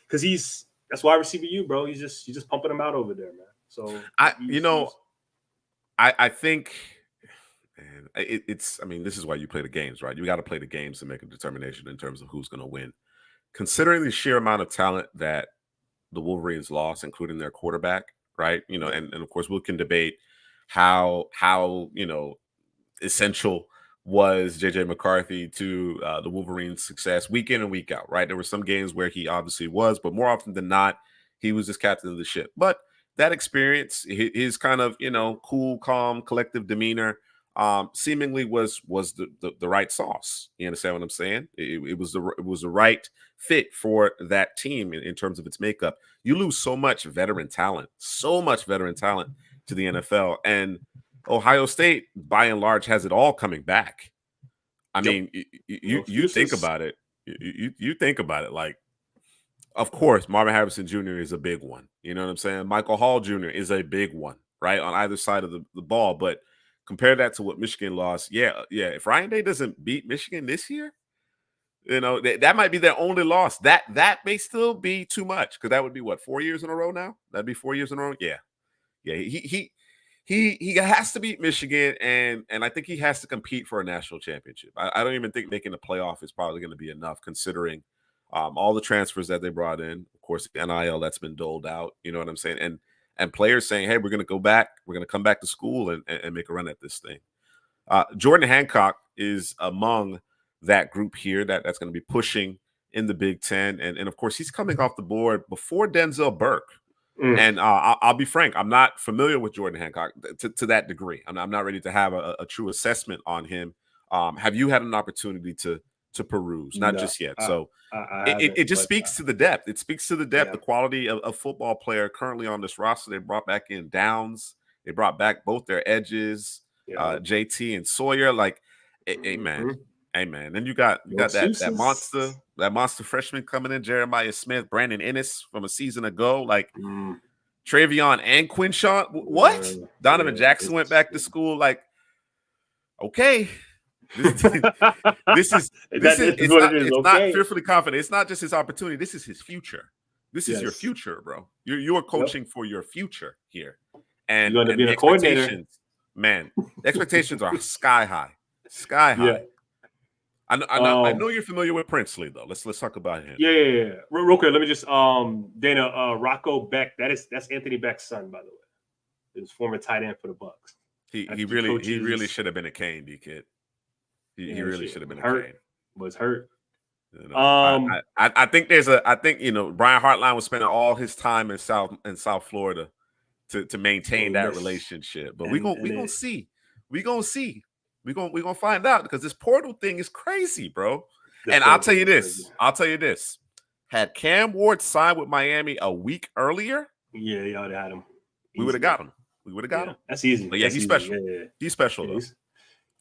Because that's why receiver you, bro. You're just pumping him out over there, man. So I think, man, it's. I mean, this is why you play the games, right? You got to play the games to make a determination in terms of who's going to win. Considering the sheer amount of talent that the Wolverines lost, including their quarterback, right? And of course we can debate how essential was JJ McCarthy to the Wolverines' success week in and week out, right? There were some games where he obviously was, but more often than not, he was just captain of the ship. But that experience, his kind of, cool, calm, collective demeanor seemingly was the right sauce. You understand what I'm saying? It was the right fit for that team in terms of its makeup. You lose so much veteran talent to the NFL, and Ohio State, by and large, has it all coming back. I mean, you think about it. You think about it. Like, of course, Marvin Harrison Jr. is a big one. You know what I'm saying? Michael Hall Jr. is a big one, right, on either side of the ball. But compare that to what Michigan lost. Yeah. If Ryan Day doesn't beat Michigan this year, that might be their only loss. That may still be too much, because that would be 4 years in a row now. That'd be 4 years in a row. Yeah. He has to beat Michigan, and I think he has to compete for a national championship. I don't even think making the playoff is probably going to be enough, considering all the transfers that they brought in. Of course, the NIL that's been doled out. You know what I'm saying? And players saying, "Hey, we're going to go back. We're going to come back to school and make a run at this thing." Jordan Hancock is among that group here that's going to be pushing in the Big Ten, and of course, he's coming off the board before Denzel Burke. And I'll be frank, I'm not familiar with Jordan Hancock to that degree. I'm not ready to have a true assessment on him. Have you had an opportunity to peruse? Not just yet. So it just speaks to the depth. It speaks to the depth, the quality of football player currently on this roster. They brought back in Downs. They brought back both their edges, JT and Sawyer. Like, hey man. Then you got that monster freshman coming in, Jeremiah Smith, Brandon Ennis from a season ago, like Travion and Quinshawn. What? Donovan Jackson went back to school. Like, okay, This is It's what it is. it's Okay. not fearfully confident. It's not just his opportunity. This is his future. This is your Yes. future, bro. You are coaching for your future here, and You end up being the a coordinator. expectations, man. The expectations are sky high, sky high. Yeah. I know you're familiar with Princely though. Let's talk about him. Yeah. Real quick, let me just Dana Rocco Beck. That's Anthony Beck's son, by the way. He was former tight end for the Bucks. He really should have been a Cane, D kid. He really should have been a Cane. Was hurt. You know, I think Brian Hartline was spending all his time in South Florida to maintain that relationship. But we're gonna see. We're gonna find out because this portal thing is crazy, bro. And I'll tell you this. Had Cam Ward signed with Miami a week earlier, yeah, y'all had him. We would have got him. We would have got him. That's easy. But yeah, he's special. Yeah. He's special though.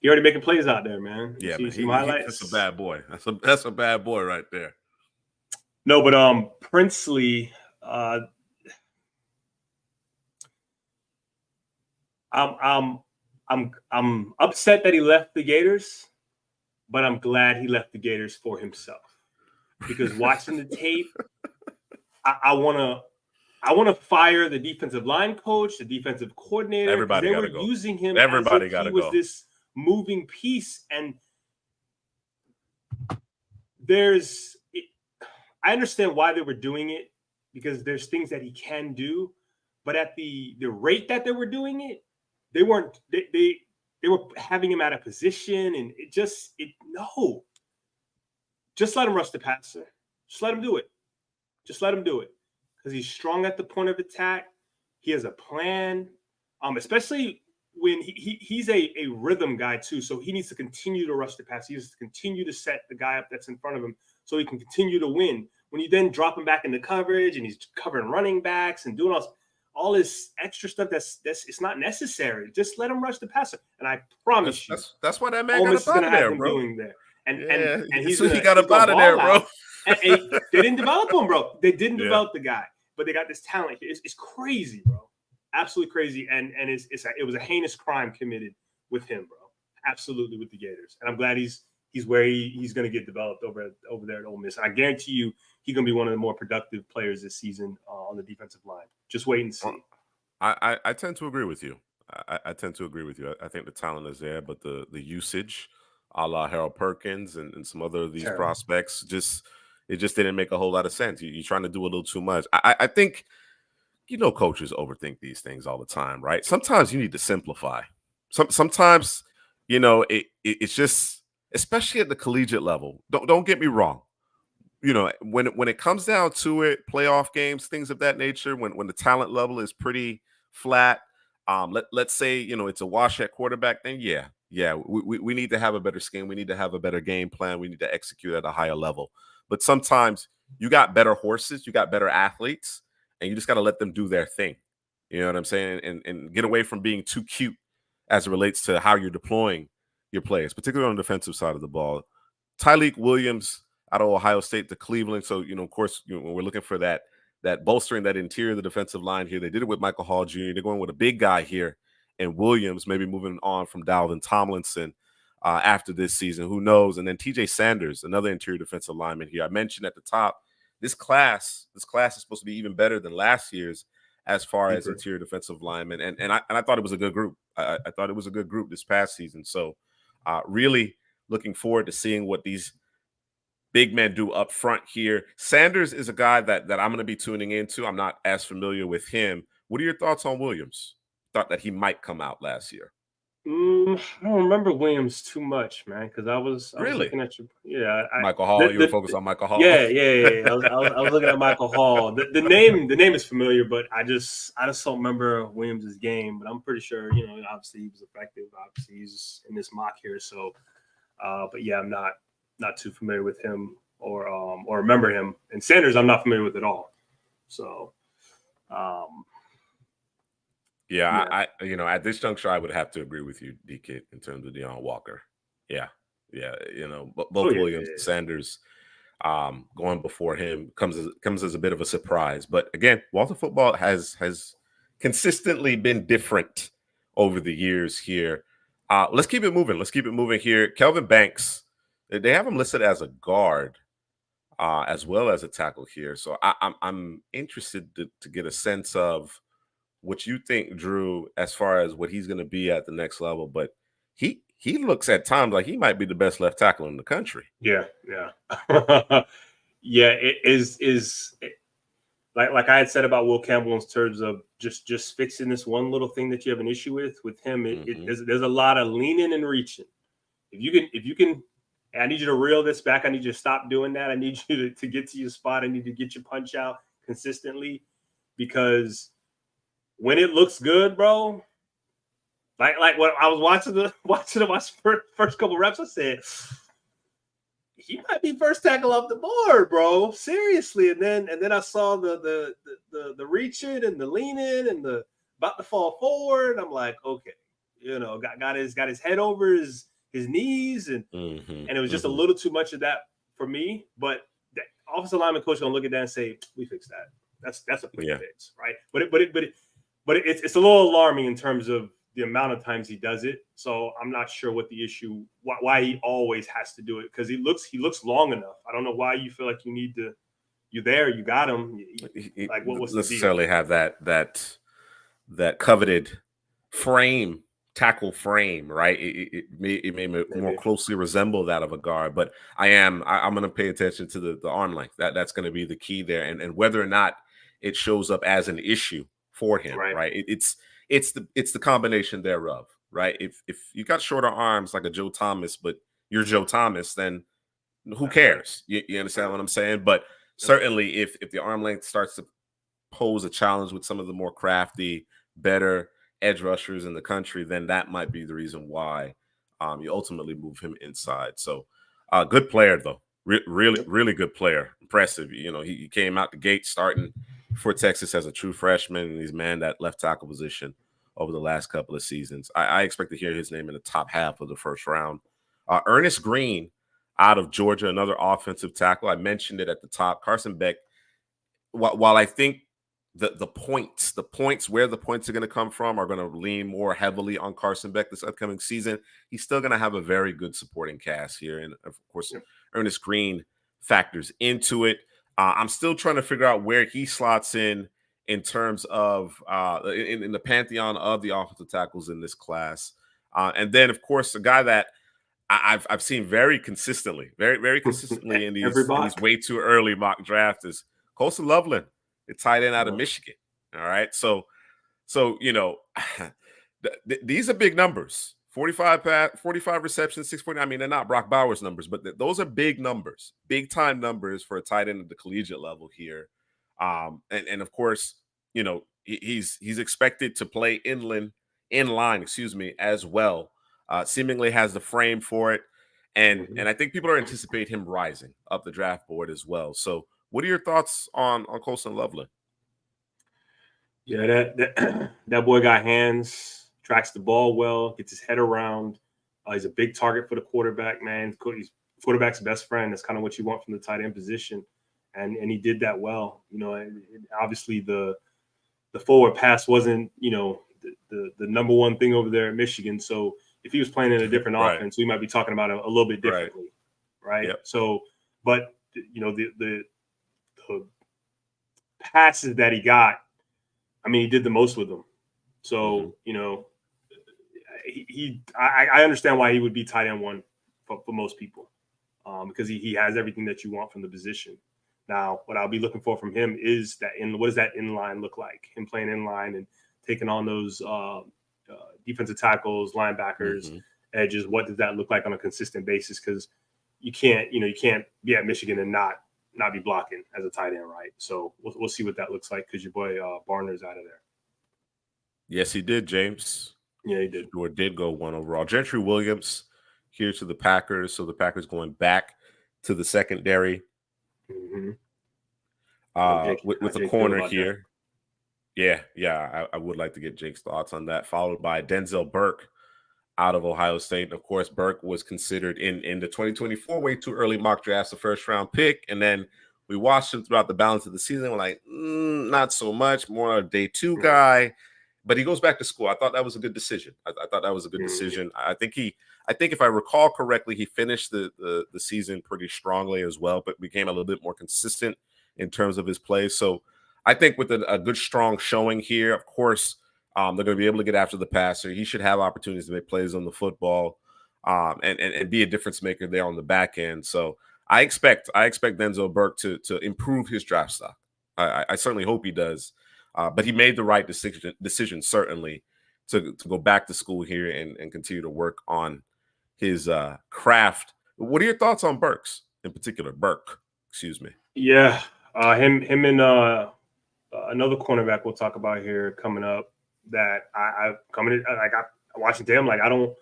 He already making plays out there, man. Yeah, man. That's a bad boy. That's a bad boy right there. No, but Princely, I'm upset that he left the Gators, but I'm glad he left the Gators for himself. Because watching the tape, I want to fire the defensive line coach, the defensive coordinator. Everybody got to go. Using him. Everybody got to go. He was this moving piece, and I understand why they were doing it because there's things that he can do, but at the rate that they were doing it, they weren't. They were having him out of position, and no. Just let him rush the passer. Just let him do it. Just let him do it. Because he's strong at the point of attack. He has a plan, especially when he's a rhythm guy too. So he needs to continue to rush the pass. He needs to continue to set the guy up that's in front of him so he can continue to win. When you then drop him back into coverage and he's covering running backs and doing all this extra stuff that's it's not necessary. Just let him rush the passer. And I promise that's why that man got up out of there, bro. Doing there. And he got up out of there, bro. And they didn't develop him, bro. They didn't develop the guy, but they got this talent. It's crazy, bro. Absolutely crazy. And it was a heinous crime committed with him, bro. Absolutely with the Gators. And I'm glad he's where he's going to get developed over there at Ole Miss. I guarantee you he's going to be one of the more productive players this season on the defensive line. Just wait and see. I tend to agree with you. I tend to agree with you. I think the talent is there, but the usage, a la Harold Perkins and some other of these prospects, it just didn't make a whole lot of sense. You're trying to do a little too much. I think, coaches overthink these things all the time, right? Sometimes you need to simplify. Sometimes, it's just, especially at the collegiate level. Don't get me wrong. When it comes down to it, playoff games, things of that nature, when the talent level is pretty flat, let's say it's a wash at quarterback, then we need to have a better scheme. We need to have a better game plan. We need to execute at a higher level. But sometimes you got better horses, you got better athletes, and you just got to let them do their thing. You know what I'm saying? And get away from being too cute as it relates to how you're deploying your players, particularly on the defensive side of the ball. Tyleik Williams out of Ohio State to Cleveland. So, of course, when we're looking for that bolstering that interior of the defensive line here, they did it with Michael Hall Jr. They're going with a big guy here and Williams, maybe moving on from Dalvin Tomlinson after this season. Who knows? And then TJ Sanders, another interior defensive lineman here. I mentioned at the top, this class is supposed to be even better than last year's as far as interior defensive linemen. And I thought it was a good group. I thought it was a good group this past season. So really looking forward to seeing what these big men do up front here. Sanders is a guy that I'm going to be tuning into. I'm not as familiar with him. What are your thoughts on Williams? Thought that he might come out last year. I don't remember Williams too much, man, because I was looking at Michael Hall. You were focused on Michael Hall. Yeah. I was looking at Michael Hall. The name is familiar, but I just don't remember Williams' game. But I'm pretty sure, obviously he was effective. Obviously he's in this mock here, so. But yeah, I'm not too familiar with him or remember him. And Sanders, I'm not familiar with at all. So. I at this juncture, I would have to agree with you, D-Kid, in terms of Deion Walker. Yeah. Both Williams and Sanders going before him comes as a bit of a surprise. But again, Walter football has consistently been different over the years here. Let's keep it moving. Let's keep it moving here. Kelvin Banks, they have him listed as a guard, as well as a tackle here. So I'm interested to get a sense of what you think, Drew, as far as what he's going to be at the next level. But he looks at times like he might be the best left tackle in the country. Yeah. Yeah, it is like I had said about Will Campbell in terms of just fixing this one little thing that you have an issue with him. There's a lot of leaning and reaching. If you can, I need you to reel this back. I need you to stop doing that. I need you to get to your spot. I need to get your punch out consistently, because when it looks good, bro, like when I was watching the first couple reps, I said, he might be first tackle off the board, bro. Seriously. And then I saw the reaching and the leaning and the about to fall forward. I'm like, okay, got his head over his knees, and it was just a little too much of that for me. But the offensive lineman coach gonna look at that and say, we fixed that. That's a quick fix, right? But it's a little alarming in terms of the amount of times he does it. So I'm not sure what the issue, why he always has to do it, because he looks long enough. I don't know why you feel like you need to. You got him. Like, what was necessarily have that coveted tackle frame, right? It may more closely resemble that of a guard, but I'm going to pay attention to the arm length. That's going to be the key there, and whether or not it shows up as an issue for him, right? It's the combination thereof, right? If you got shorter arms like a Joe Thomas, but you're Joe Thomas, then who cares? You understand what I'm saying? But certainly, if the arm length starts to pose a challenge with some of the more crafty, better edge rushers in the country, then that might be the reason why you ultimately move him inside. So, good player though, really good player, impressive. He came out the gate starting for Texas as a true freshman, and he's manned that left tackle position over the last couple of seasons. I expect to hear his name in the top half of the first round. Ernest Green out of Georgia, another offensive tackle. I mentioned it at the top. Carson Beck, while I think the points where the points are going to come from are going to lean more heavily on Carson Beck this upcoming season, he's still going to have a very good supporting cast here. And of course, Ernest Green factors into it. I'm still trying to figure out where he slots in terms of in the pantheon of the offensive tackles in this class. And then, of course, a guy that I've seen very consistently in these way too early mock drafts is Colson Loveland, the tight end out of Michigan. All right. So these are big numbers. 45 receptions, 6.9. I mean, they're not Brock Bowers numbers, but those are big numbers, big time numbers for a tight end at the collegiate level here. And of course, he's expected to play in line, as well. Seemingly has the frame for it. And I think people are anticipating him rising up the draft board as well. So what are your thoughts on Colson Loveland? Yeah, that boy got hands, tracks the ball well, gets his head around. He's a big target for the quarterback, man. He's quarterback's best friend. That's kind of what you want from the tight end position. And he did that well. And obviously the forward pass wasn't, the number one thing over there at Michigan. So if he was playing in a different offense, we might be talking about it a little bit differently. Right. Yep. So, but the passes that he got, I mean, he did the most with them. So, I understand why he would be tight end one for most people, because he has everything that you want from the position. Now, what I'll be looking for from him is what does that in-line look like? Him playing in-line and taking on those defensive tackles, linebackers, edges. What does that look like on a consistent basis? Because you can't be at Michigan and not be blocking as a tight end, right? So we'll see what that looks like, because your boy Barner's out of there. Yes, he did, James. Yeah, he did. Or did go 1 overall. Gentry Williams here to the Packers. So the Packers going back to the secondary with the corner here. That. Yeah. I would like to get Jake's thoughts on that, followed by Denzel Burke out of Ohio State. And of course, Burke was considered in the 2024 way too early mock drafts, a first-round pick. And then we watched him throughout the balance of the season. We're like, not so much, more a day 2 guy. but he goes back to school. I thought that was a good decision. I thought that was a good Mhm. decision. I think if I recall correctly, he finished the season pretty strongly as well, but became a little bit more consistent in terms of his play. So I think with a good, strong showing here, of course, they're going to be able to get after the passer. He should have opportunities to make plays on the football, and be a difference maker there on the back end. So I expect Denzel Burke to improve his draft stock. I certainly hope he does. But he made the right decision certainly to go back to school here and continue to work on his craft. What are your thoughts on Burks in particular? Burke, excuse me. Yeah, him and another cornerback we'll talk about here coming up that I coming in, like I watching them, like I don't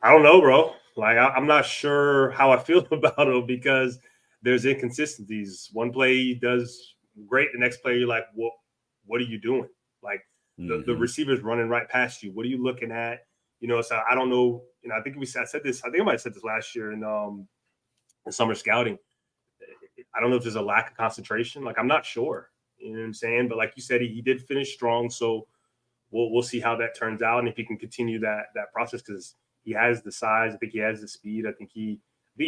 know, bro. Like I'm not sure how I feel about him because there's inconsistencies. One play he does great, the next play you're like, what are you doing? Like the receiver's running right past you. What are you looking at? You know, so I don't know. You know, I said this. I think I might have said this last year in summer scouting. I don't know if there's a lack of concentration. Like I'm not sure. You know what I'm saying? But like you said, he did finish strong. So we'll see how that turns out and if he can continue that process because he has the size. I think he has the speed. I think he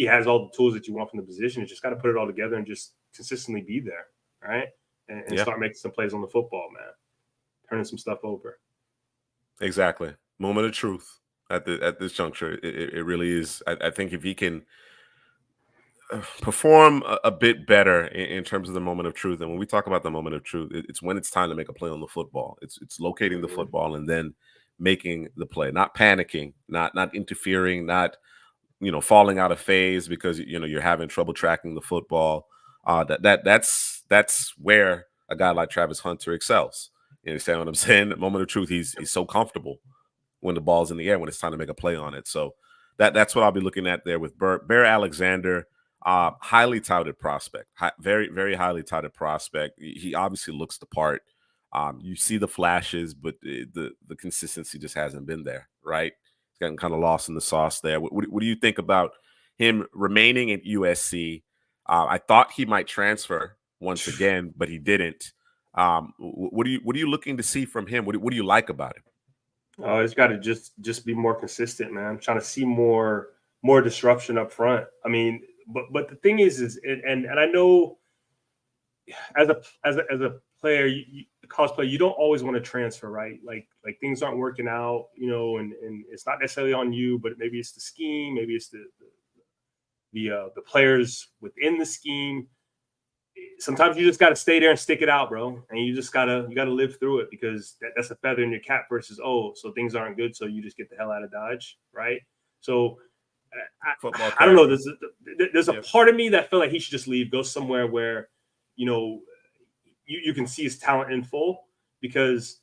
has all the tools that you want from the position. You just got to put it all together and just consistently be there, right? And start making some plays on the football, man. Turning some stuff over. Exactly. Moment of truth at this juncture. It really is. I think if he can perform a bit better in terms of the moment of truth, and when we talk about the moment of truth, it's when it's time to make a play on the football. It's locating the football and then making the play, not panicking, not interfering, not falling out of phase because you're having trouble tracking the football. That's where a guy like Travis Hunter excels. You understand what I'm saying? The moment of truth, he's so comfortable when the ball's in the air when it's time to make a play on it. So that's what I'll be looking at there with Bear Alexander. Highly touted prospect, very, very highly touted prospect. He obviously looks the part. You see the flashes, but the consistency just hasn't been there, right? He's gotten kind of lost in the sauce there. What do you think about him remaining at USC? I thought he might transfer once again, but he didn't. What are you looking to see from him? What do you like about him? Oh, he's got to just be more consistent, man. I'm trying to see more disruption up front. I mean, but the thing is and I know as a player, a college player, you don't always want to transfer, right? Like things aren't working out, and it's not necessarily on you, but maybe it's the scheme, maybe it's the players within the scheme. Sometimes you just got to stay there and stick it out, bro, and you gotta live through it because that's a feather in your cap versus so things aren't good, so you just get the hell out of Dodge, right? So I don't know. There's a part of me that felt like he should just leave, go somewhere where, you can see his talent in full because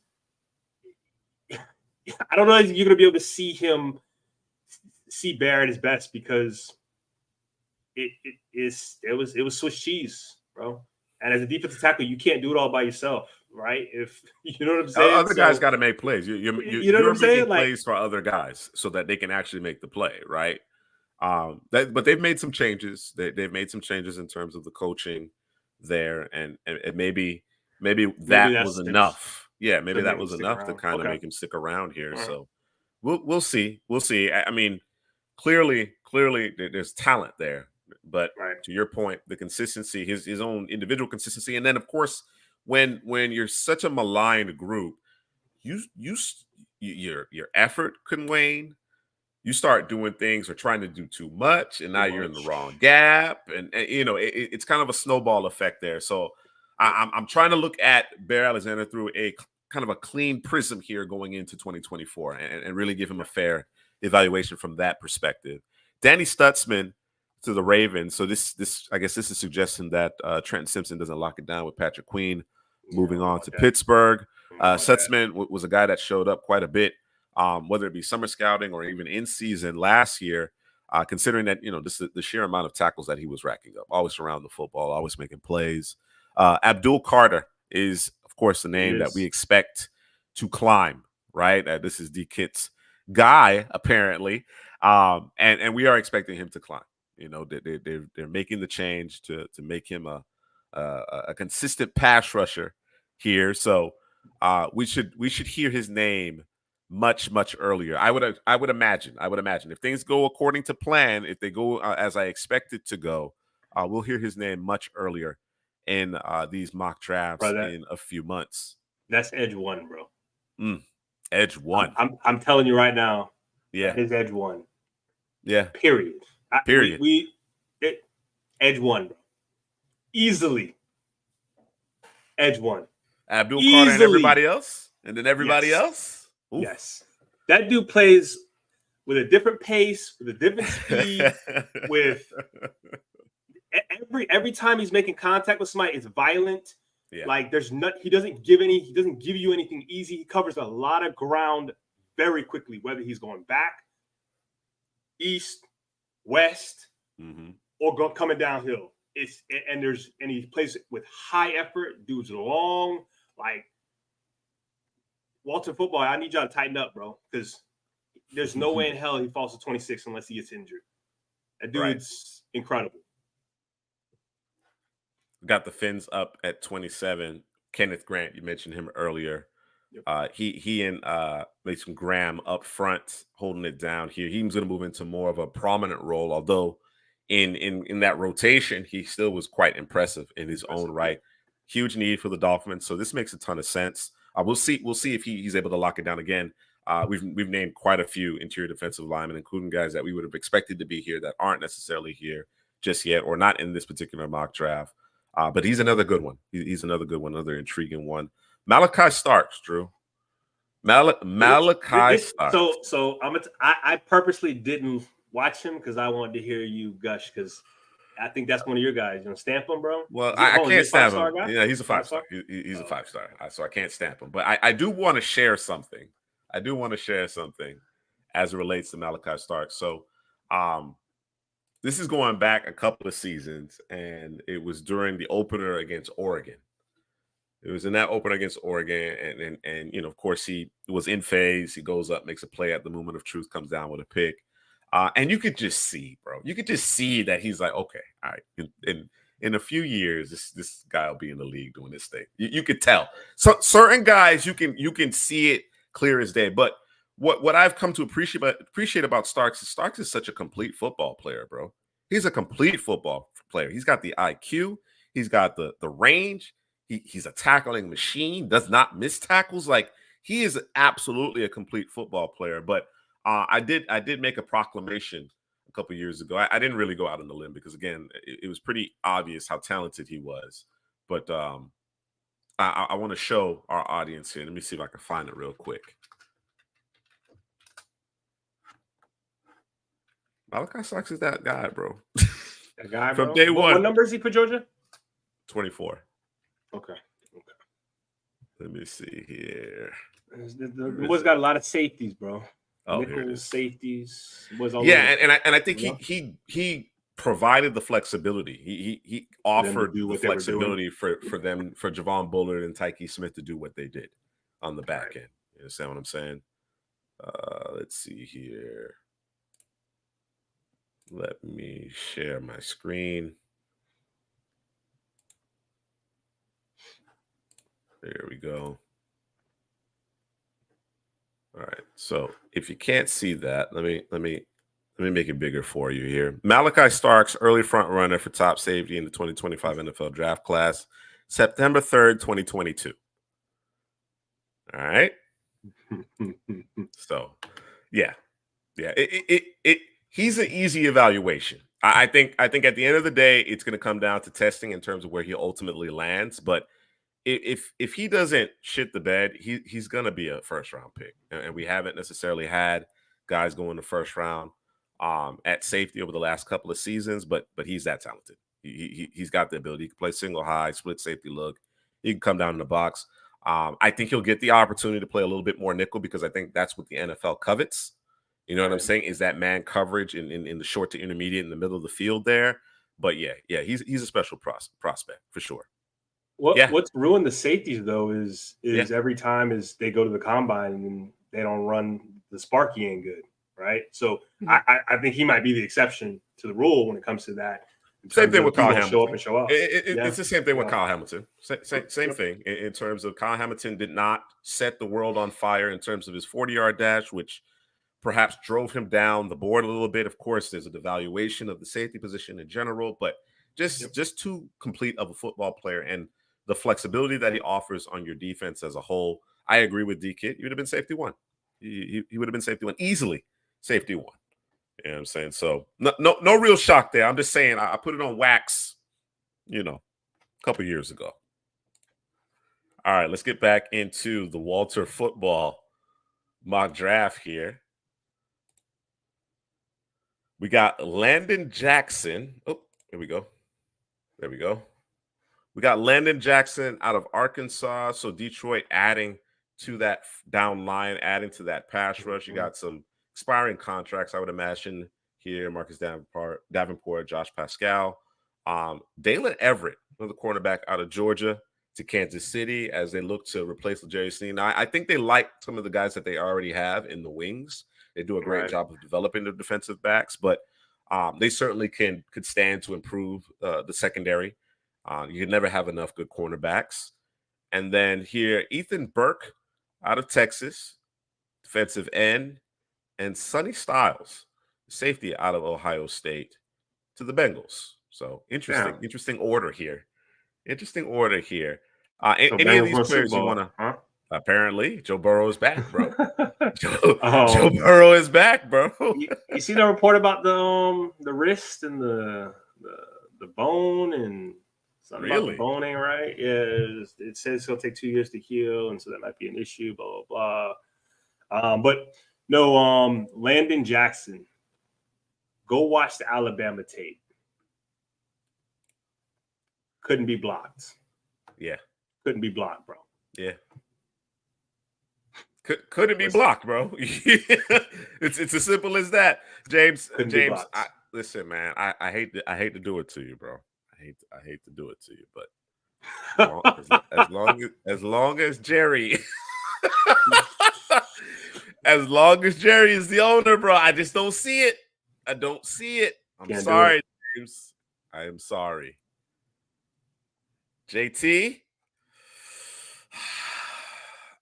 I don't know if you're going to be able to see Bear at his best because it was Swiss cheese, bro. And as a defensive tackle, you can't do it all by yourself, right? If you know what I'm saying. Other guys got to make plays. You're making plays for other guys so that they can actually make the play, right? But they've made some changes. They've made some changes in terms of the coaching there, and maybe that was enough. Yeah, maybe that was enough to kind of make him stick around here. Right. So we'll see. We'll see. I mean, clearly there's talent there, but to your point, the consistency, his own individual consistency, and then of course when you're such a maligned group, your effort can wane. You start doing things or trying to do too much, and now you're in the wrong gap, and it's kind of a snowball effect there. So I'm trying to look at Bear Alexander through a kind of a clean prism here going into 2024, and really give him a fair evaluation from that perspective. Danny Stutzman to the Ravens. So this I guess this is suggesting that Trenton Simpson doesn't lock it down with Patrick Queen moving on to Pittsburgh. Stutzman was a guy that showed up quite a bit. Whether it be summer scouting or even in season last year, considering that, just the sheer amount of tackles that he was racking up, always around the football, always making plays. Abdul Carter is, of course, the name that we expect to climb, right? This is D-Kit's guy, apparently, and we are expecting him to climb. They're making the change to make him a consistent pass rusher here. So we should hear his name much earlier. I would imagine if things go according to plan, if they go as I expect it to go, we'll hear his name much earlier in these mock drafts Bro, in a few months. That's edge one, bro. Edge one. I'm telling you right now. Yeah, that is edge one. Yeah. Period. Period. Edge one, bro. Easily. Edge one. Abdul Carter and everybody else, and then everybody Yes. else. Oof. Yes, that dude plays with a different pace, with a different speed. With every time he's making contact with somebody, it's violent. Yeah. Like he doesn't give you anything easy. He covers a lot of ground very quickly, whether he's going back, east, west, or coming downhill. And he plays with high effort. Dude's long. Like Walter Football, I need y'all to tighten up, bro, because there's no way in hell he falls to 26 unless he gets injured. That dude's incredible. Got the Fins up at 27. Kenneth Grant, you mentioned him earlier. Yep. He and Mason Graham up front holding it down here. He's going to move into more of a prominent role, although in that rotation, he still was quite impressive in his own right. Huge need for the Dolphins, so this makes a ton of sense. We'll see if he's able to lock it down again. We've named quite a few interior defensive linemen, including guys that we would have expected to be here that aren't necessarily here just yet, or not in this particular mock draft. But he's another good one. He's another good one, another intriguing one. Malachi Starks, Drew. Malachi Starks. So I purposely didn't watch him because I wanted to hear you gush, because I think that's one of your guys. You know, stamp him, bro. Well, I can't stamp him. Yeah, he's a 5-star. He's a 5-star. So I can't stamp him. But I do want to share something. As it relates to Malachi Starks. So this is going back a couple of seasons, and it was during the opener against Oregon. It was in that opener against Oregon, and you know, of course, he was in phase. He goes up, makes a play at the moment of truth, comes down with a pick. And you could just see, bro. You could just see that he's like, okay, all right. In a few years, this guy will be in the league doing this thing. You could tell. So certain guys, you can see it clear as day. But what I've come to appreciate about Starks is such a complete football player, bro. He's a complete football player. He's got the IQ. He's got the range. He's a tackling machine. Does not miss tackles. Like, he is absolutely a complete football player. But I did make a proclamation a couple of years ago. I didn't really go out on the limb because, again, it was pretty obvious how talented he was. But I want to show our audience here. Let me see if I can find it real quick. Malachi Starks is that guy, bro. That guy, from bro? day one. What number is he for Georgia? 24. Okay. Let me see here. The boy's got a lot of safeties, bro. Oh, Nickels, safeties. And I think he provided the flexibility. He offered the flexibility for Javon Bullard and Tyke Smith to do what they did on the back end. You understand what I'm saying? Let's see here. Let me share my screen. There we go. All right. So if you can't see that, let me make it bigger for you here. Malachi Starks, early front runner for top safety in the 2025 NFL draft class, September 3rd, 2022. All right. So, yeah. He's an easy evaluation. I think at the end of the day, it's going to come down to testing in terms of where he ultimately lands. But if he doesn't shit the bed, he's going to be a first round pick. And we haven't necessarily had guys go in the first round at safety over the last couple of seasons, but he's that talented. He's got the ability. He can play single high, split safety look. He can come down in the box. I think he'll get the opportunity to play a little bit more nickel because I think that's what the NFL covets. You know what I'm saying? Is that man coverage in the short to intermediate in the middle of the field there. But yeah, he's a special prospect for sure. What's ruined the safeties though is every time as they go to the combine and they don't run, the Sparky ain't good, right? So I think he might be the exception to the rule when it comes to that. Same thing with Kyle Hamilton. Show up and show out. It's the same thing with Kyle Hamilton. Same Yep. thing in terms of Kyle Hamilton did not set the world on fire in terms of his 40-yard dash, which perhaps drove him down the board a little bit. Of course, there's a devaluation of the safety position in general, but just too complete of a football player and the flexibility that he offers on your defense as a whole. I agree with D-Kid. He would have been safety one. He would have been safety one, easily safety one. You know what I'm saying? So no real shock there. I'm just saying I put it on wax, a couple years ago. All right, let's get back into the Walter football mock draft here. We got Landon Jackson. Oh, here we go. There we go. We got Landon Jackson out of Arkansas. So Detroit adding to that down line, adding to that pass rush. You got some expiring contracts, I would imagine, here. Marcus Davenport, Josh Pascal. Dalen Everett, another cornerback out of Georgia, to Kansas City as they look to replace L'Jarius Sneed. Now, I think they like some of the guys that they already have in the wings. They do a great job of developing their defensive backs, but they certainly could stand to improve the secondary. You can never have enough good cornerbacks. And then here, Ethan Burke out of Texas, defensive end, and Sonny Styles, safety out of Ohio State, to the Bengals. So interesting order here. Any of these players you want to? Apparently, Joe Burrow is back, bro. Joe Burrow is back, bro. You see the report about the wrist and the bone and something about the bone ain't right? Yeah, it says it'll take 2 years to heal, and so that might be an issue. Blah blah blah. But no, Landon Jackson. Go watch the Alabama tape. Couldn't be blocked. Yeah, couldn't be blocked, bro. Yeah. Couldn't be blocked, bro. It's as simple as that, James. Listen, man. I hate to do it to you, bro. I hate to do it to you, but as long as Jerry, as long as Jerry is the owner, bro, I just don't see it. I don't see it. I'm sorry, James. I am sorry. JT.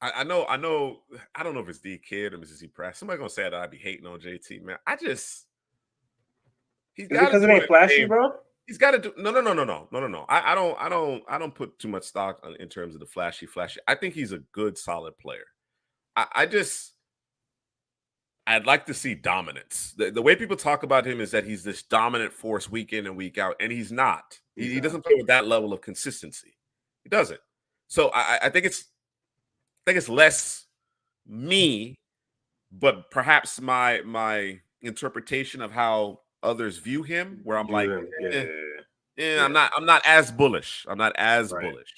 I know. I don't know if it's D Kid or Mrs. E Press. Somebody gonna say that I'd be hating on JT, man. He's got because it ain't flashy, bro. He's got to do no. I don't put too much stock in terms of the flashy. I think he's a good, solid player. I'd like to see dominance. The way people talk about him is that he's this dominant force week in and week out, and he's not. He doesn't play with that level of consistency. He doesn't. So I think it's less me, but perhaps my interpretation of how others view him, where I'm like, I'm not as bullish. I'm not as bullish.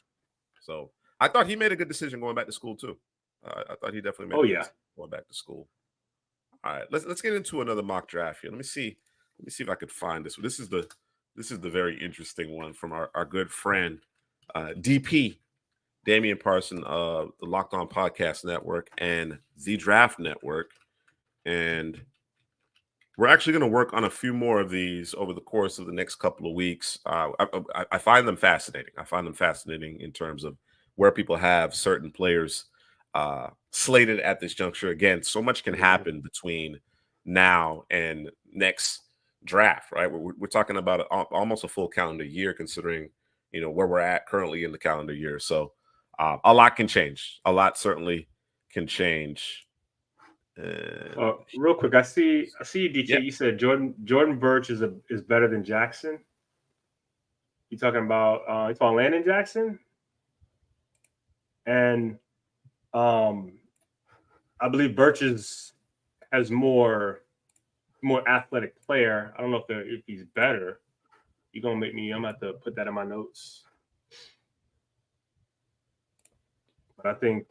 So I thought he made a good decision going back to school too. I thought he definitely made a good decision going back to school. All right, let's get into another mock draft here. Let me see if I could find this. This is the very interesting one from our good friend DP. Damian Parson of the Locked On Podcast Network and the Draft Network. And we're actually going to work on a few more of these over the course of the next couple of weeks. I find them fascinating. I find them fascinating in terms of where people have certain players slated at this juncture. Again, so much can happen between now and next draft, right? We're talking about almost a full calendar year, considering, where we're at currently in the calendar year. So, a lot can change. A lot certainly can change. Real quick, I see you, DT. Yep. You said Jordan Birch is better than Jackson. You talking about Landon Jackson? And I believe Birch has more athletic player. I don't know if he's better. You're gonna make me. I'm gonna have to put that in my notes. But I think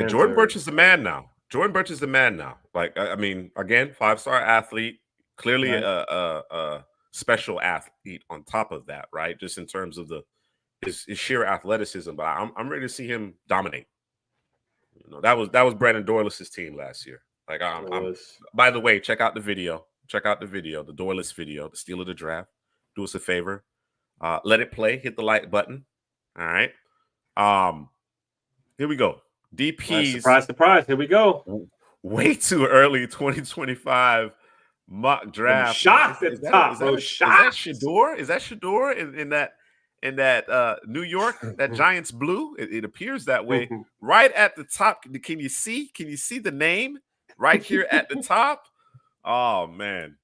Jordan Birch is the man now. Jordan Birch is the man now. Like, I mean, again, 5-star athlete, clearly a special athlete on top of that, right? Just in terms of his sheer athleticism. But I'm ready to see him dominate. That was Brandon Doyle's team last year. Like, by the way, check out the video. The Doyless video, the steal of the draft. do us a favor. Let it play. Hit the like button. All right. Here we go. DP's Surprise, surprise. Here we go. way too early 2025 mock draft. I'm shocked at the top, bro. Shocked. Is that Shador in that New York, that Giants blue? It appears that way. Right at the top. Can you see the name right here at the top? Oh man.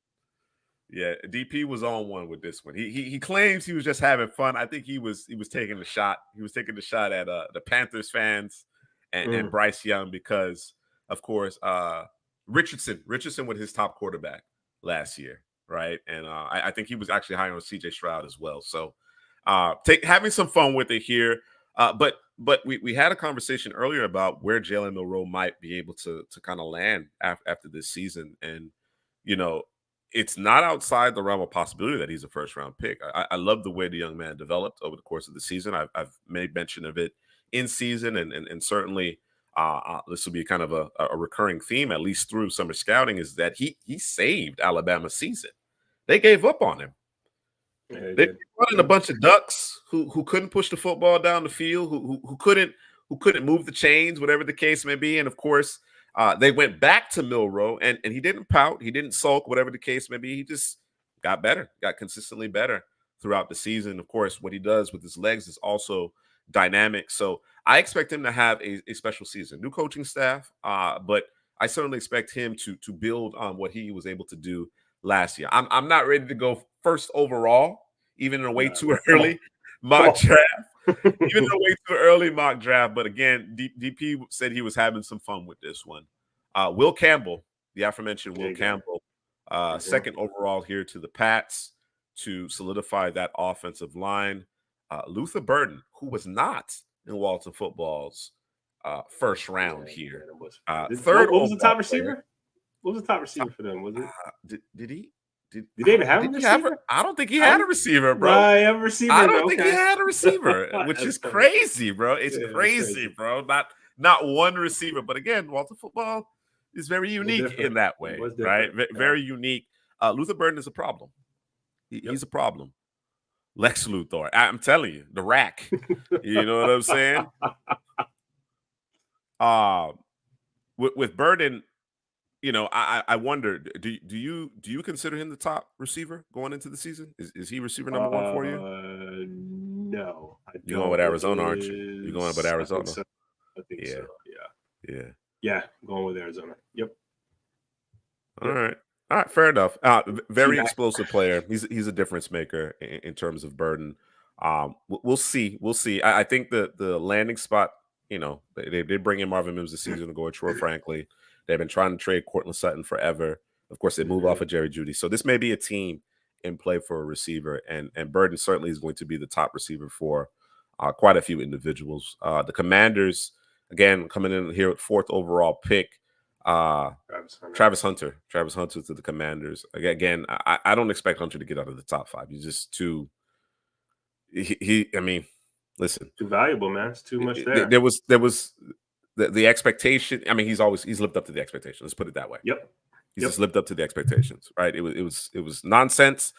Yeah, DP was on one with this one. He claims he was just having fun. I think he was taking a shot. He was taking the shot at the Panthers fans and Bryce Young because, of course, Richardson with his top quarterback last year, right? And I think he was actually high on CJ Stroud as well. So having some fun with it here. But we had a conversation earlier about where Jalen Milroe might be able to kind of land after this season, and it's not outside the realm of possibility that he's a first-round pick. I love the way the young man developed over the course of the season. I've made mention of it in season, and certainly this will be kind of a recurring theme, at least through summer scouting, is that he saved Alabama's season. They gave up on him. Yeah, they brought in a bunch of ducks who couldn't push the football down the field, who couldn't move the chains, whatever the case may be, and of course. They went back to Milroe, and he didn't pout. He didn't sulk, whatever the case may be. He just got better, got consistently better throughout the season. Of course, what he does with his legs is also dynamic. So I expect him to have a special season. New coaching staff, but I certainly expect him to build on what he was able to do last year. I'm not ready to go first overall, even in a way too early mock draft. Even though way too early mock draft, but again, DP said he was having some fun with this one. Will Campbell, the aforementioned Will Campbell, second overall here to the Pats to solidify that offensive line. Luther Burden, who was not in Walton Football's first round here. Third. What was the top receiver? What was the top receiver for them? Was it? Did he? Did they even have a receiver? I don't think he had a receiver, bro. I have a receiver. I don't think he had a receiver, which is crazy, bro. It's crazy, bro. Not one receiver, but again, Walter Football is very unique in that way, right? Very unique. Luther Burden is a problem. He's a problem. Lex Luthor, I'm telling you, the rack. You know what I'm saying? With Burden. I wonder. Do you consider him the top receiver going into the season? Is he receiver number one for you? No. You're going with Arizona, aren't you? You're going with Arizona. I think so. Yeah. Yeah. I'm going with Arizona. Yep. All right. Fair enough. Very explosive player. He's a difference maker in terms of Burden. We'll see. I think the landing spot. They did bring in Marvin Mims this season to go with Troy Franklin. They've been trying to trade Cortland Sutton forever. Of course, they move off of Jerry Jeudy. So this may be a team in play for a receiver, and Burden certainly is going to be the top receiver for quite a few individuals. The Commanders, again, coming in here with fourth overall pick, Travis Hunter to the Commanders. Again, I don't expect Hunter to get out of the top five. He's just too listen. Too valuable, man. It's too much there. There was the expectation. I mean, he's lived up to the expectation. Let's put it that way. Yep. He's just lived up to the expectations, right? It was nonsense,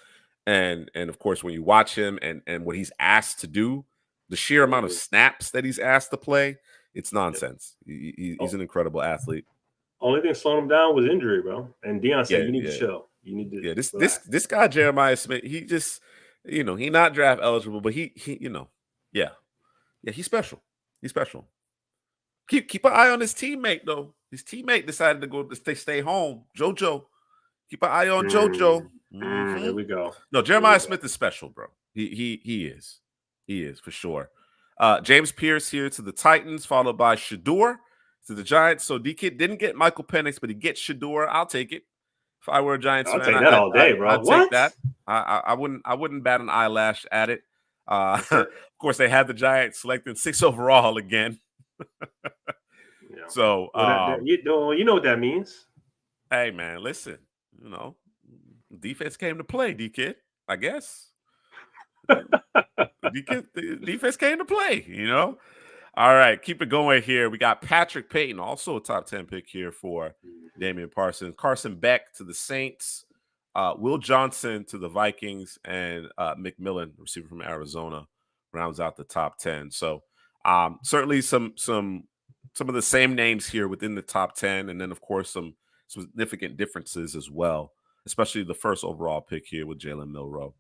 and of course, when you watch him and what he's asked to do, the sheer amount of snaps that he's asked to play, it's nonsense. Yep. He's an incredible athlete. Only thing slowing him down was injury, bro. And Deion said, "You need to chill. You need to." Yeah, this guy Jeremiah Smith, he just, he not draft eligible, but he he's special. He's special. Keep an eye on his teammate though. His teammate decided to stay home. JoJo, keep an eye on JoJo. There we go. No, Jeremiah Smith is special, bro. He is for sure. James Pierce here to the Titans, followed by Shador to the Giants. So D-Kid didn't get Michael Penix, but he gets Shador. I'll take it. If I were a Giants fan, I'll take that all day, bro. I'd take that. I wouldn't bat an eyelash at it. Of course, they had the Giants selecting 6th overall again. So you know what that means. Hey man, listen, defense came to play, D-Kid, I guess. The defense came to play, All right, keep it going here. We got Patrick Payton, also a top 10 pick here for Damian Parsons. Carson Beck to the Saints. Will Johnson to the Vikings, and McMillan, receiver from Arizona, rounds out the top 10. So certainly some of the same names here within the top 10, and then of course some significant differences as well, especially the first overall pick here with Jalen Milroe.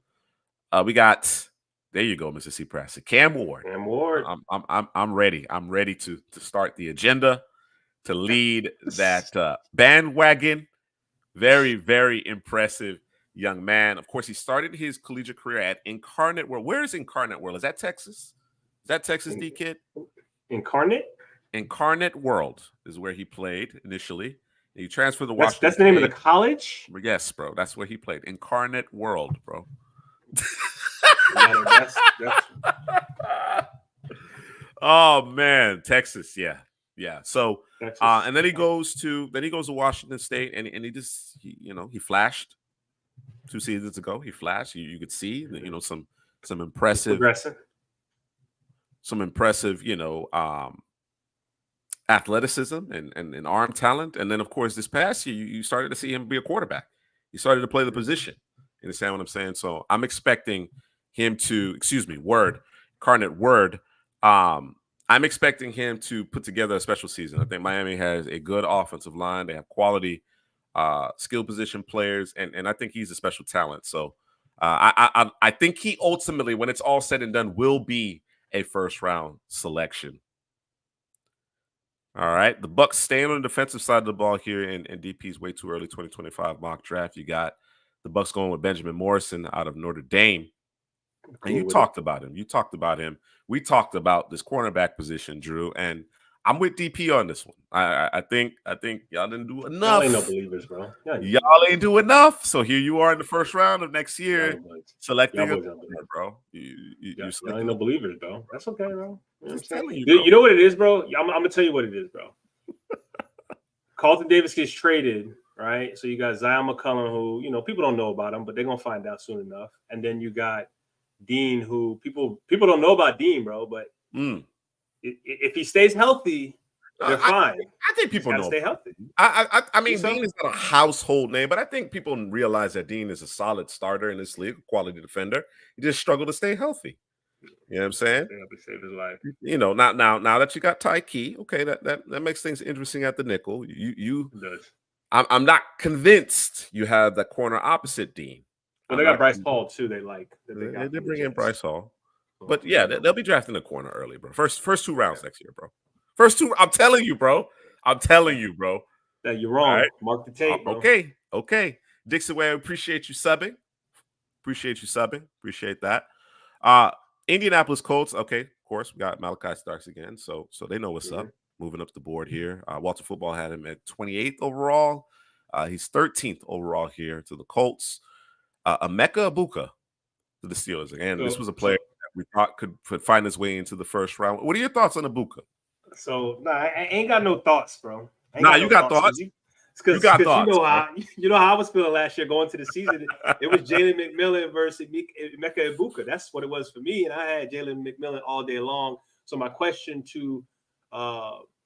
We got, there you go, Mr. C. Press, Cam Ward. Cam Ward. I'm ready. I'm ready to start the agenda, to lead that bandwagon. Very, very impressive young man. Of course, he started his collegiate career at Incarnate World. Where is Incarnate World? Is that Texas? Is that Texas, D-Kid? Incarnate? Incarnate World is where he played initially. He transferred to Washington. That's the name of the college? Yes, bro. That's where he played. Incarnate World, bro. Oh man, Texas, yeah. So and then he goes to Washington State, and he just he flashed 2 seasons ago. He flashed. You could see some impressive athleticism and arm talent. And then of course this past year you started to see him be a quarterback. He started to play the position. You understand what I'm saying? So I'm expecting him to, Incarnate Word. I'm expecting him to put together a special season. I think Miami has a good offensive line. They have quality skill position players, and I think he's a special talent. So I think he ultimately, when it's all said and done, will be a first-round selection. All right. The Bucs staying on the defensive side of the ball here in DP's way too early 2025 mock draft. You got the Bucs going with Benjamin Morrison out of Notre Dame. And you talked about him. We talked about this cornerback position, Drew, and I'm with DP on this one. I think y'all didn't do enough. Y'all ain't no believers, bro. Y'all ain't do enough. So here you are in the first round of next year, selecting a corner, bro. Y'all ain't no believers, bro. That's okay, bro. Just telling you, bro. You know what it is, bro? I'm gonna tell you what it is, bro. Carlton Davis gets traded, right? So you got Zion McCullum, who people don't know about him, but they're gonna find out soon enough. And then you got Dean, who people don't know about Dean, bro, but if he stays healthy, they're fine. I think people know. Stay healthy. I mean, Dean is not a household name, but I think people realize that Dean is a solid starter in this league, a quality defender. He just struggled to stay healthy. You know what I'm saying? To save his life. Now that you got Ty Key, okay, that makes things interesting at the nickel. I'm not convinced you have the corner opposite Dean. Well, they got Bryce Hall too. They bring in Bryce Hall, but yeah, they'll be drafting a corner early, bro. First 2 rounds next year, bro. First 2. I'm telling you, bro. That you're wrong. Right. Mark the tape, bro. Okay. Dixon Way, appreciate you subbing. Appreciate that. Indianapolis Colts. Okay, of course, we got Malachi Starks again, so they know what's up. Moving up the board here. Walter Football had him at 28th overall. He's 13th overall here to the Colts. Emeka Egbuka to the Steelers. Again, this was a player that we thought could find his way into the first round. What are your thoughts on Egbuka? So, I ain't got no thoughts, bro. You got thoughts. You got thoughts. You know how I was feeling last year going to the season. It was Jalen McMillan versus Emeka Egbuka. That's what it was for me, and I had Jalen McMillan all day long. So my question to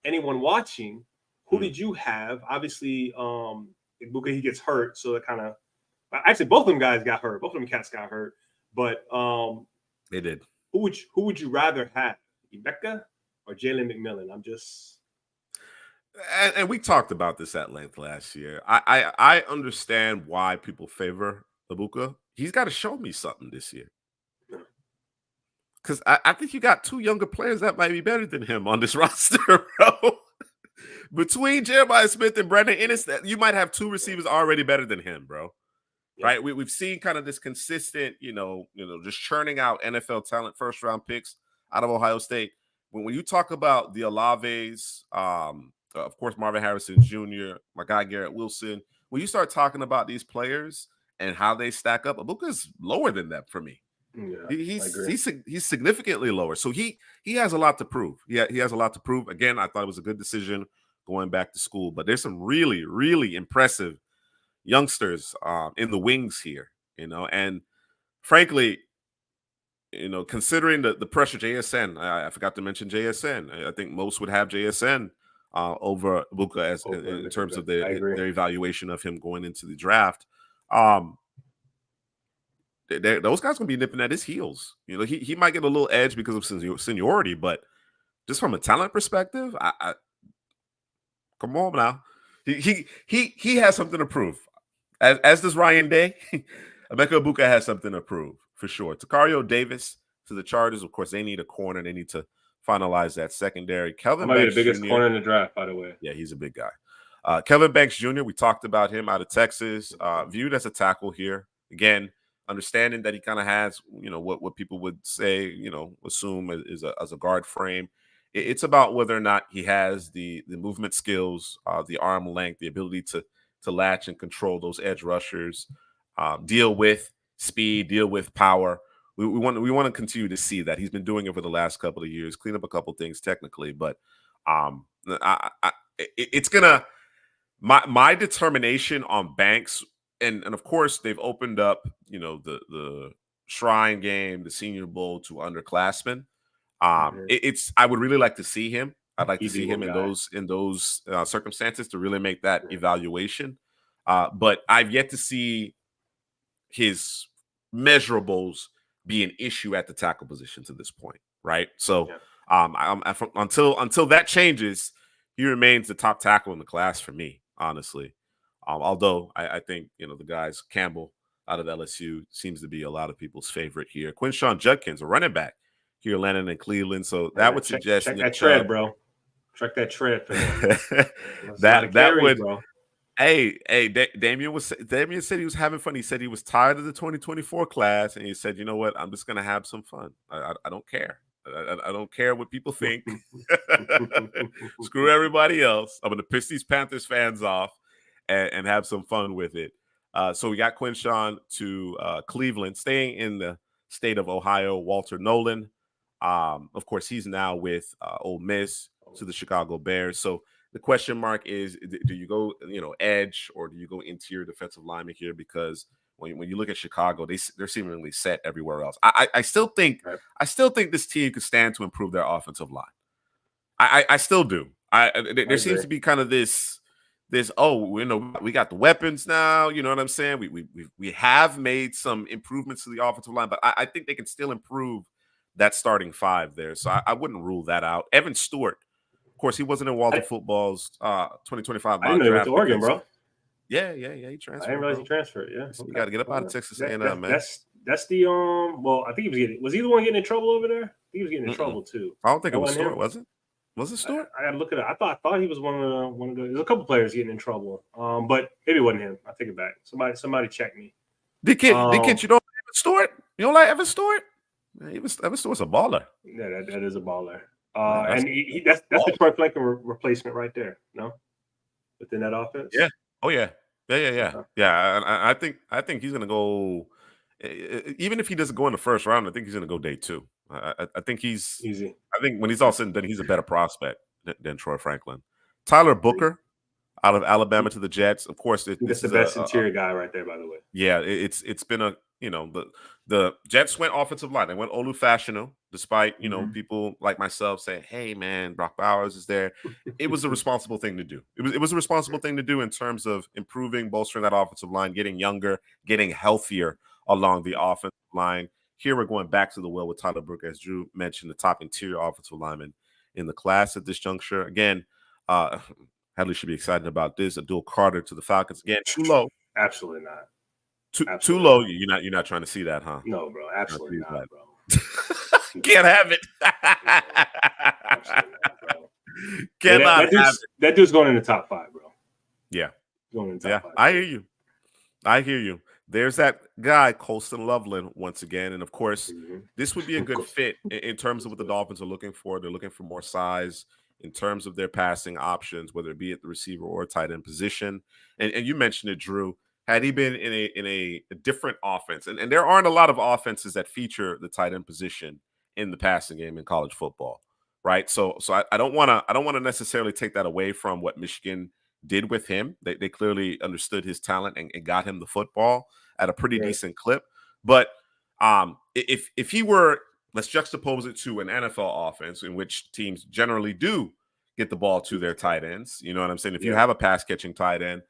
anyone watching, who did you have? Obviously, Egbuka, he gets hurt, so it kind of. Actually, both of them guys got hurt. Both of them cats got hurt. But they did. Who would you rather have, Emeka or Jalen McMillan? I'm just. And we talked about this at length last year. I understand why people favor Egbuka. He's got to show me something this year. Because I think you got 2 younger players that might be better than him on this roster, bro. Between Jeremiah Smith and Brandon Ennis, you might have 2 receivers already better than him, bro. Yeah. Right? We've seen kind of this consistent, just churning out NFL talent first-round picks out of Ohio State. When you talk about the Olaves, of course, Marvin Harrison Jr., my guy Garrett Wilson, when you start talking about these players and how they stack up, Egbuka's lower than that for me. Yeah, he's significantly lower. So he has a lot to prove. He has a lot to prove. Again, I thought it was a good decision going back to school, but there's some really, really impressive youngsters in the wings here, and frankly, considering the pressure, JSN, I forgot to mention JSN. I think most would have JSN over Egbuka in terms of their evaluation of him going into the draft. Those guys gonna be nipping at his heels. You know, he might get a little edge because of seniority, but just from a talent perspective, I come on now. He has something to prove. As does Ryan Day. Emeka Ibuka has something to prove for sure. Takario Davis to the Chargers, of course, they need a corner. They need to finalize that secondary. Kelvin That might be Banks the biggest Jr. corner in the draft, by the way. Yeah, he's a big guy. Kelvin Banks Jr., we talked about him out of Texas, viewed as a tackle here. Again, understanding that he kind of has, you know, what people would say, you know, assume is as a guard frame. It's about whether or not he has the movement skills, the arm length, the ability to latch and control those edge rushers, deal with speed, deal with power. We want to continue to see that. He's been doing it for the last couple of years, clean up a couple things technically, but it's gonna my determination on Banks, and of course they've opened up, you know, the Shrine Game, the Senior Bowl to underclassmen. It's I would really like to see him. I'd like to see him in those circumstances to really make that evaluation. But I've yet to see his measurables be an issue at the tackle position to this point, right? So until that changes, he remains the top tackle in the class for me, honestly. Although I think, you know, the guys Campbell out of LSU seems to be a lot of people's favorite here. Quinshawn Judkins, a running back here, landing in Cleveland. So that would suggest check that tread, bro. Check that tread for them. that would, bro. Hey, Damian said he was having fun. He said he was tired of the 2024 class, and he said, you know what, I'm just gonna have some fun. I don't care. I don't care what people think. Screw everybody else. I'm gonna piss these Panthers fans off and have some fun with it. So we got Quinshawn to Cleveland, staying in the state of Ohio. Walter Nolan, of course, he's now with Ole Miss to the Chicago Bears. So the question mark is, do you go, you know, edge, or do you go interior defensive lineman here? Because when you look at Chicago, they're seemingly set everywhere else. I still think this team could stand to improve their offensive line. I still do. There seems to be kind of this oh, you know, we got the weapons now. You know what I'm saying? We have made some improvements to the offensive line, but I think they can still improve that starting five there. So I wouldn't rule that out. Evan Stewart. Of course, he wasn't in Walter Football's 2025 I didn't know he went to Oregon, bro. Yeah, he transferred. I didn't realize he transferred. Yeah, so you got to get up out of Texas A&M, man. That's the Well, I think was he the one getting in trouble over there? He was getting in trouble too. I don't think it was Stewart, was it? Was it Stewart? I got to look at it. I thought he was one of the. There's a couple players getting in trouble. But maybe it wasn't him. I take it back. Somebody check me. The kid, you don't like Evan Stewart? You don't like Evan Stewart? Man, Evan Stewart's a baller. Yeah, that is a baller. And that's the Troy Flanker replacement right there. No, within that offense. Yeah. Oh yeah. Yeah. I think he's gonna go. Even if he doesn't go in the first round, I think he's gonna go day two. I think he's easy. I think when he's all said and done, he's a better prospect than Troy Franklin. Tyler Booker out of Alabama to the Jets. Of course, that's the best interior guy right there, by the way. Yeah, it's been a, you know, the Jets went offensive line. They went Olu Fashanu, despite, you know, people like myself saying, hey man, Brock Bowers is there. It was a responsible thing to do. It was a responsible thing to do in terms of improving, bolstering that offensive line, getting younger, getting healthier along the offensive line. Here we're going back to the well with Tyler Booker, as Drew mentioned, the top interior offensive lineman in the class at this juncture. Again, Hadley should be excited about this. Abdul Carter to the Falcons. Again, too low. Absolutely not. Too low. You're not trying to see that, huh? No, bro. Absolutely not, bro. Can't have it. Absolutely not, bro. Cannot have it. That dude's going in the top 5, bro. Yeah. Going in the top 5. I hear you. There's that guy, Colston Loveland, once again. And of course, this would be a good fit in terms of what the Dolphins are looking for. They're looking for more size in terms of their passing options, whether it be at the receiver or tight end position. And you mentioned it, Drew. Had he been in a different offense, and there aren't a lot of offenses that feature the tight end position in the passing game in college football, right? So I don't want to necessarily take that away from what Michigan did with him. They clearly understood his talent and got him the football at a pretty decent clip. But if he were, let's juxtapose it to an NFL offense in which teams generally do get the ball to their tight ends. You know what I'm saying? If you have a pass catching tight end,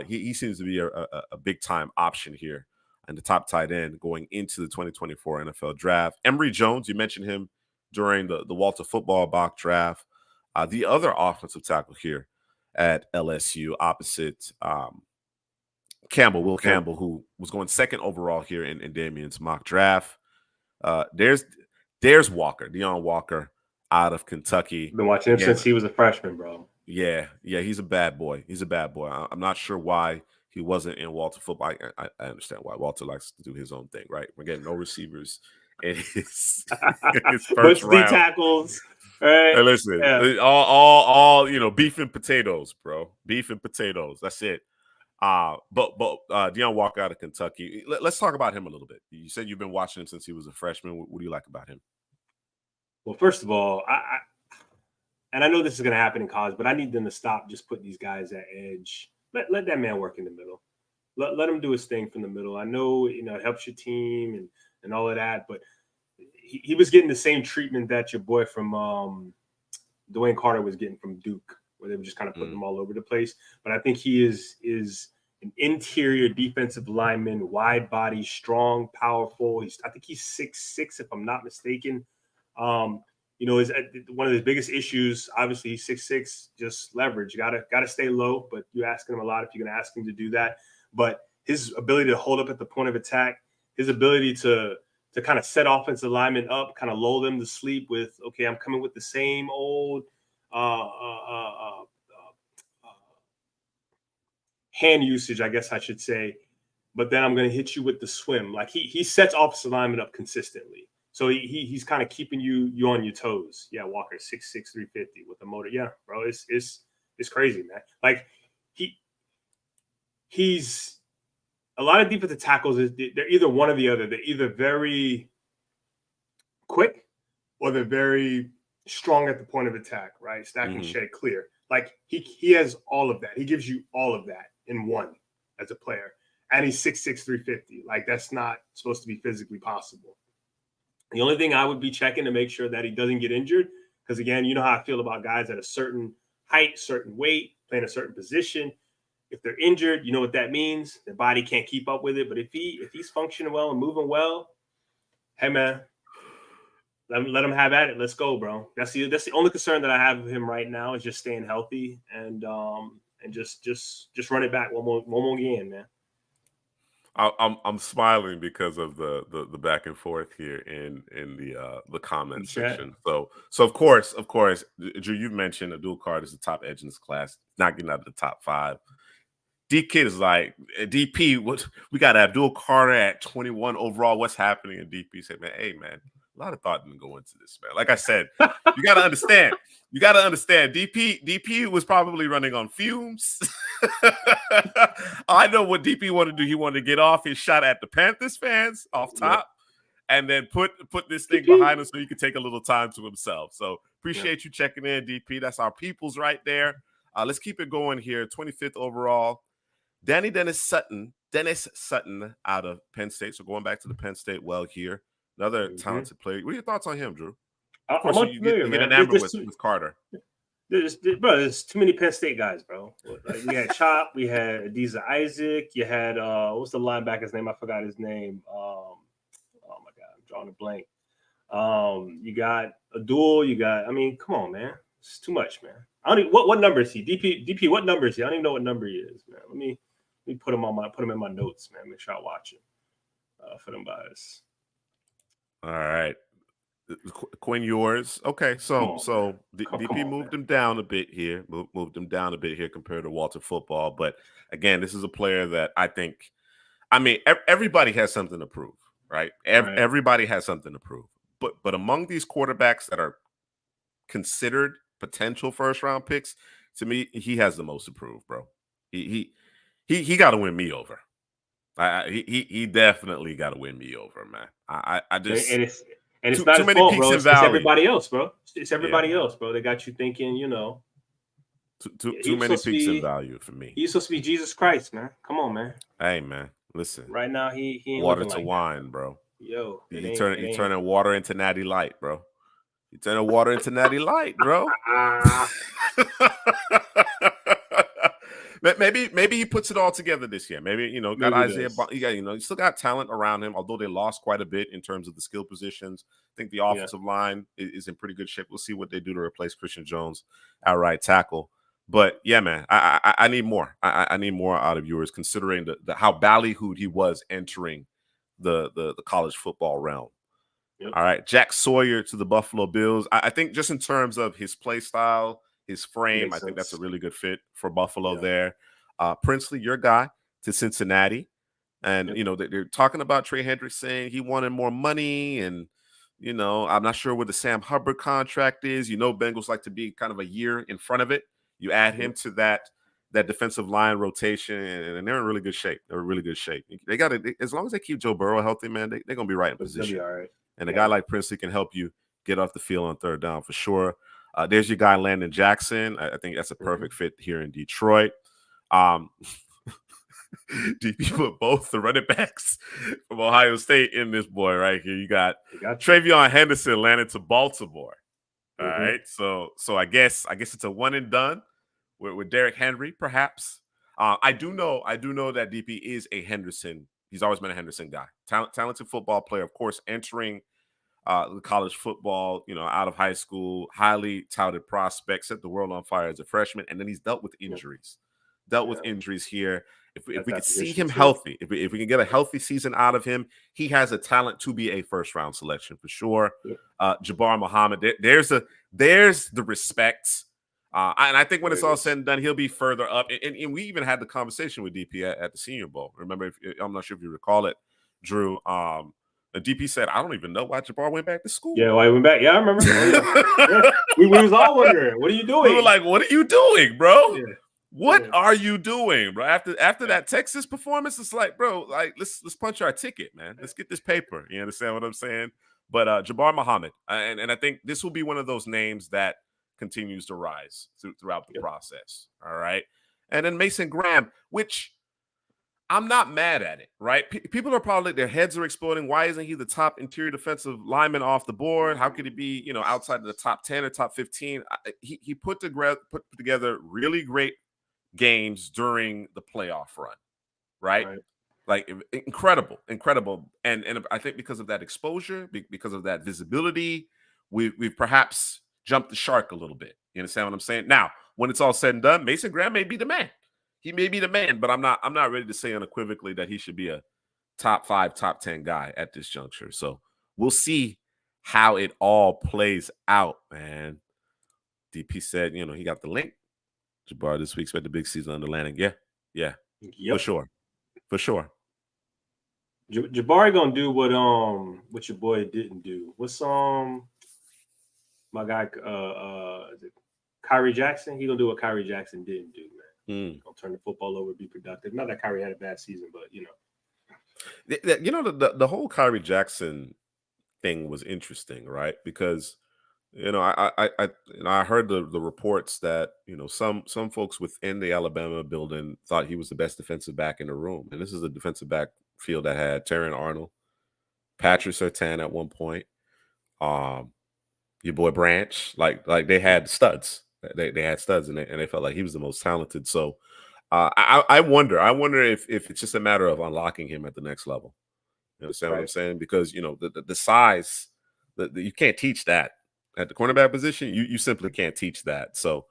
He seems to be a big time option here and the top tight end going into the 2024 NFL draft. Emory Jones, you mentioned him during the Walter Football Mock draft. The other offensive tackle here at LSU opposite Campbell, Will Campbell, who was going second overall here in Damien's mock draft. There's Walker, Deion Walker out of Kentucky. Been watching him since he was a freshman, bro. Yeah, he's a bad boy. He's a bad boy. I'm not sure why he wasn't in Walter football. I understand why Walter likes to do his own thing, right? We're getting no receivers in his first round. tackles. Right. Hey, listen, all beef and potatoes, bro. Beef and potatoes. That's it. But Deion Walker out of Kentucky. Let's talk about him a little bit. You said you've been watching him since he was a freshman. What do you like about him? Well, first of all, I know this is going to happen in college, but I need them to stop just putting these guys at edge. Let that man work in the middle. Let him do his thing from the middle. I know, it helps your team and all of that, but he was getting the same treatment that your boy from Dwayne Carter was getting from Duke, where they were just kind of putting them all over the place. But I think he is an interior defensive lineman, wide body, strong, powerful. I think he's 6'6", if I'm not mistaken. Is one of his biggest issues. Obviously, he's 6'6", just leverage. You gotta stay low, but you're asking him a lot if you're gonna ask him to do that. But his ability to hold up at the point of attack, his ability to kind of set offensive linemen up, kind of lull them to sleep with, okay, I'm coming with the same old hand usage, I guess I should say, but then I'm going to hit you with the swim. Like he sets offensive linemen up consistently. So he's kind of keeping you on your toes. Yeah, Walker 6'6", 350 with a motor. Yeah, bro, it's crazy, man. Like he's a lot of defensive tackles. They're either one or the other. They're either very quick or they're very strong at the point of attack, right? Stack and shed clear. Like he has all of that. He gives you all of that in one as a player. And he's 6'6", 350. Like that's not supposed to be physically possible. The only thing I would be checking to make sure that he doesn't get injured, because again, you know how I feel about guys at a certain height, certain weight, playing a certain position. If they're injured, you know what that means. Their body can't keep up with it. But if he's functioning well and moving well, hey man, let him have at it. Let's go, bro. That's the only concern that I have with him right now is just staying healthy and just run it back one more game, man. I'm smiling because of the back and forth here in the comment section. So of course, Drew, you've mentioned Abdul Carter is the top edge in this class, not getting out of the top 5. D Kid is like, DP, we got Abdul Carter at 21 overall. What's happening? And DP said, man, hey man, a lot of thought didn't go into this, man. Like I said, you got to understand. You got to understand. DP was probably running on fumes. I know what DP wanted to do. He wanted to get off his shot at the Panthers fans off top, and then put this thing behind him so he could take a little time to himself. So appreciate you checking in, DP. That's our peoples right there. Let's keep it going here. 25th overall, Dennis Sutton out of Penn State. So going back to the Penn State well here. Another talented player. What are your thoughts on him, Drew? Of course, you get enamored with Carter. There's too many Penn State guys, bro. Like we had Chop, we had Adiza Isaac, you had what's the linebacker's name? I forgot his name. Oh my god, I'm drawing a blank. You got Abdul, come on, man. It's too much, man. I don't even, what number is he? DP, what number is he? I don't even know what number he is, man. Let me put him in my notes, man. Make sure I watch him for them guys. All right. Quinn, yours. Okay, so DP moved him down a bit here. Moved him down a bit here compared to Walter Football. But again, this is a player that I think, everybody has something to prove, right? Everybody has something to prove. But among these quarterbacks that are considered potential first round picks, to me, he has the most to prove, bro. He got to win me over. He definitely got to win me over, man. I just and it's not his fault, bro. It's everybody else, bro. It's everybody else, bro. They got you thinking, Too many peaks in value for me. He's supposed to be Jesus Christ, man. Come on, man. Hey, man. Listen. Right now, he ain't water to like wine, that. Bro. Yo, He turning water into Natty Light, bro. You turning water into Natty Light, bro. Maybe he puts it all together this year. Maybe got Maybe Isaiah. does. You still got talent around him. Although they lost quite a bit in terms of the skill positions, I think the offensive line is in pretty good shape. We'll see what they do to replace Christian Jones at right tackle. But yeah, man, I need more. I need more out of yours, considering the how ballyhooed he was entering the college football realm. Yep. All right, Jack Sawyer to the Buffalo Bills. I think just in terms of his play style, his frame, I think that's a really good fit for Buffalo there. Princely, your guy, to Cincinnati. And, they're talking about Trey Hendricks saying he wanted more money. And, I'm not sure what the Sam Hubbard contract is. Bengals like to be kind of a year in front of it. You add him to that defensive line rotation, and they're in really good shape. They're in really good shape. They got to, as long as they keep Joe Burrow healthy, man, they're going to be right in position. Be all right. And a guy like Princely can help you get off the field on third down for sure. There's your guy, Landon Jackson. I think that's a perfect fit here in Detroit. DP put both the running backs from Ohio State in this boy right here. You got Travion Henderson landed to Baltimore. All right. So I guess it's a one and done with Derrick Henry, perhaps. I do know that DP is a Henderson. He's always been a Henderson guy. Talented football player, of course, entering the college football, out of high school, highly touted prospect, set the world on fire as a freshman, and then he's dealt with injuries. With injuries here. If we could see him healthy, if we can get a healthy season out of him, he has a talent to be a first-round selection for sure. Jabbar Muhammad, there's the respect. And I think when it's all said and done, he'll be further up. And we even had the conversation with DP at the Senior Bowl. Remember, I'm not sure if you recall it, Drew. The DP said, I don't even know why Jabbar went back to school. Yeah, why he went back. Yeah, I remember. We was all wondering, what are you doing? We were like, what are you doing, bro? Yeah. What are you doing, bro? After that Texas performance, it's like, bro, like let's punch our ticket, man. Let's get this paper. You understand what I'm saying? But Jabbar Muhammad, and I think this will be one of those names that continues to rise throughout the process. All right. And then Mason Graham, which I'm not mad at it, right? People are probably, their heads are exploding. Why isn't he the top interior defensive lineman off the board? How could he be, outside of the top 10 or top 15? He put together really great games during the playoff run, right? Like incredible. And I think because of that exposure, because of that visibility, we've perhaps jumped the shark a little bit. You understand what I'm saying? Now, when it's all said and done, Mason Graham may be the man. He may be the man, but I'm not ready to say unequivocally that he should be a top 5, top 10 guy at this juncture. So we'll see how it all plays out, man. DP said, he got the link. Jabbar this week, expect the big season under landing. Yeah. Yep. For sure. Jabari gonna do what your boy didn't do. What's my guy Kyrie Jackson? He gonna do what Kyrie Jackson didn't do, man. Gonna turn the football over, be productive. Not that Kyrie had a bad season, but the whole Kyrie Jackson thing was interesting, right? Because I heard the reports that some folks within the Alabama building thought he was the best defensive back in the room, and this is a defensive backfield that had Terran Arnold, Patrick Surtain at one point, your boy Branch, like they had studs. They had studs, and they felt like he was the most talented. So I wonder if it's just a matter of unlocking him at the next level. You understand what I'm saying? Because the size, you can't teach that. At the cornerback position, you simply can't teach that. So,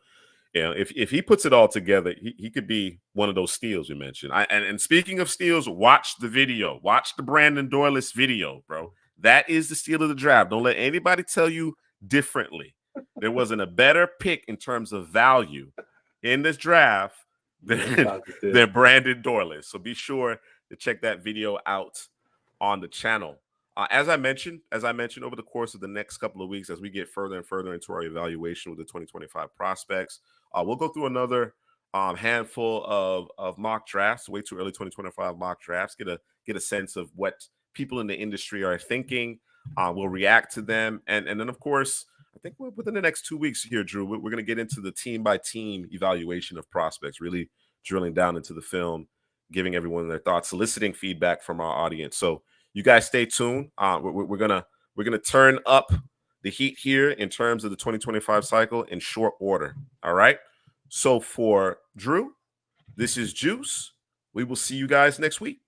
if he puts it all together, he could be one of those steals you mentioned. And speaking of steals, watch the video. Watch the Brandon Doyless video, bro. That is the steal of the draft. Don't let anybody tell you differently. There wasn't a better pick in terms of value in this draft than Brandon Doyless. So be sure to check that video out on the channel. As I mentioned over the course of the next couple of weeks, as we get further and further into our evaluation with the 2025 prospects, we'll go through another handful of mock drafts, way too early 2025 mock drafts, get a sense of what people in the industry are thinking. We'll react to them. And then, of course, I think within the next 2 weeks here, Drew, we're going to get into the team-by-team evaluation of prospects, really drilling down into the film, giving everyone their thoughts, soliciting feedback from our audience. So you guys stay tuned. We're gonna turn up the heat here in terms of the 2025 cycle in short order. All right. So for Drew, This is Juice. We will see you guys next week.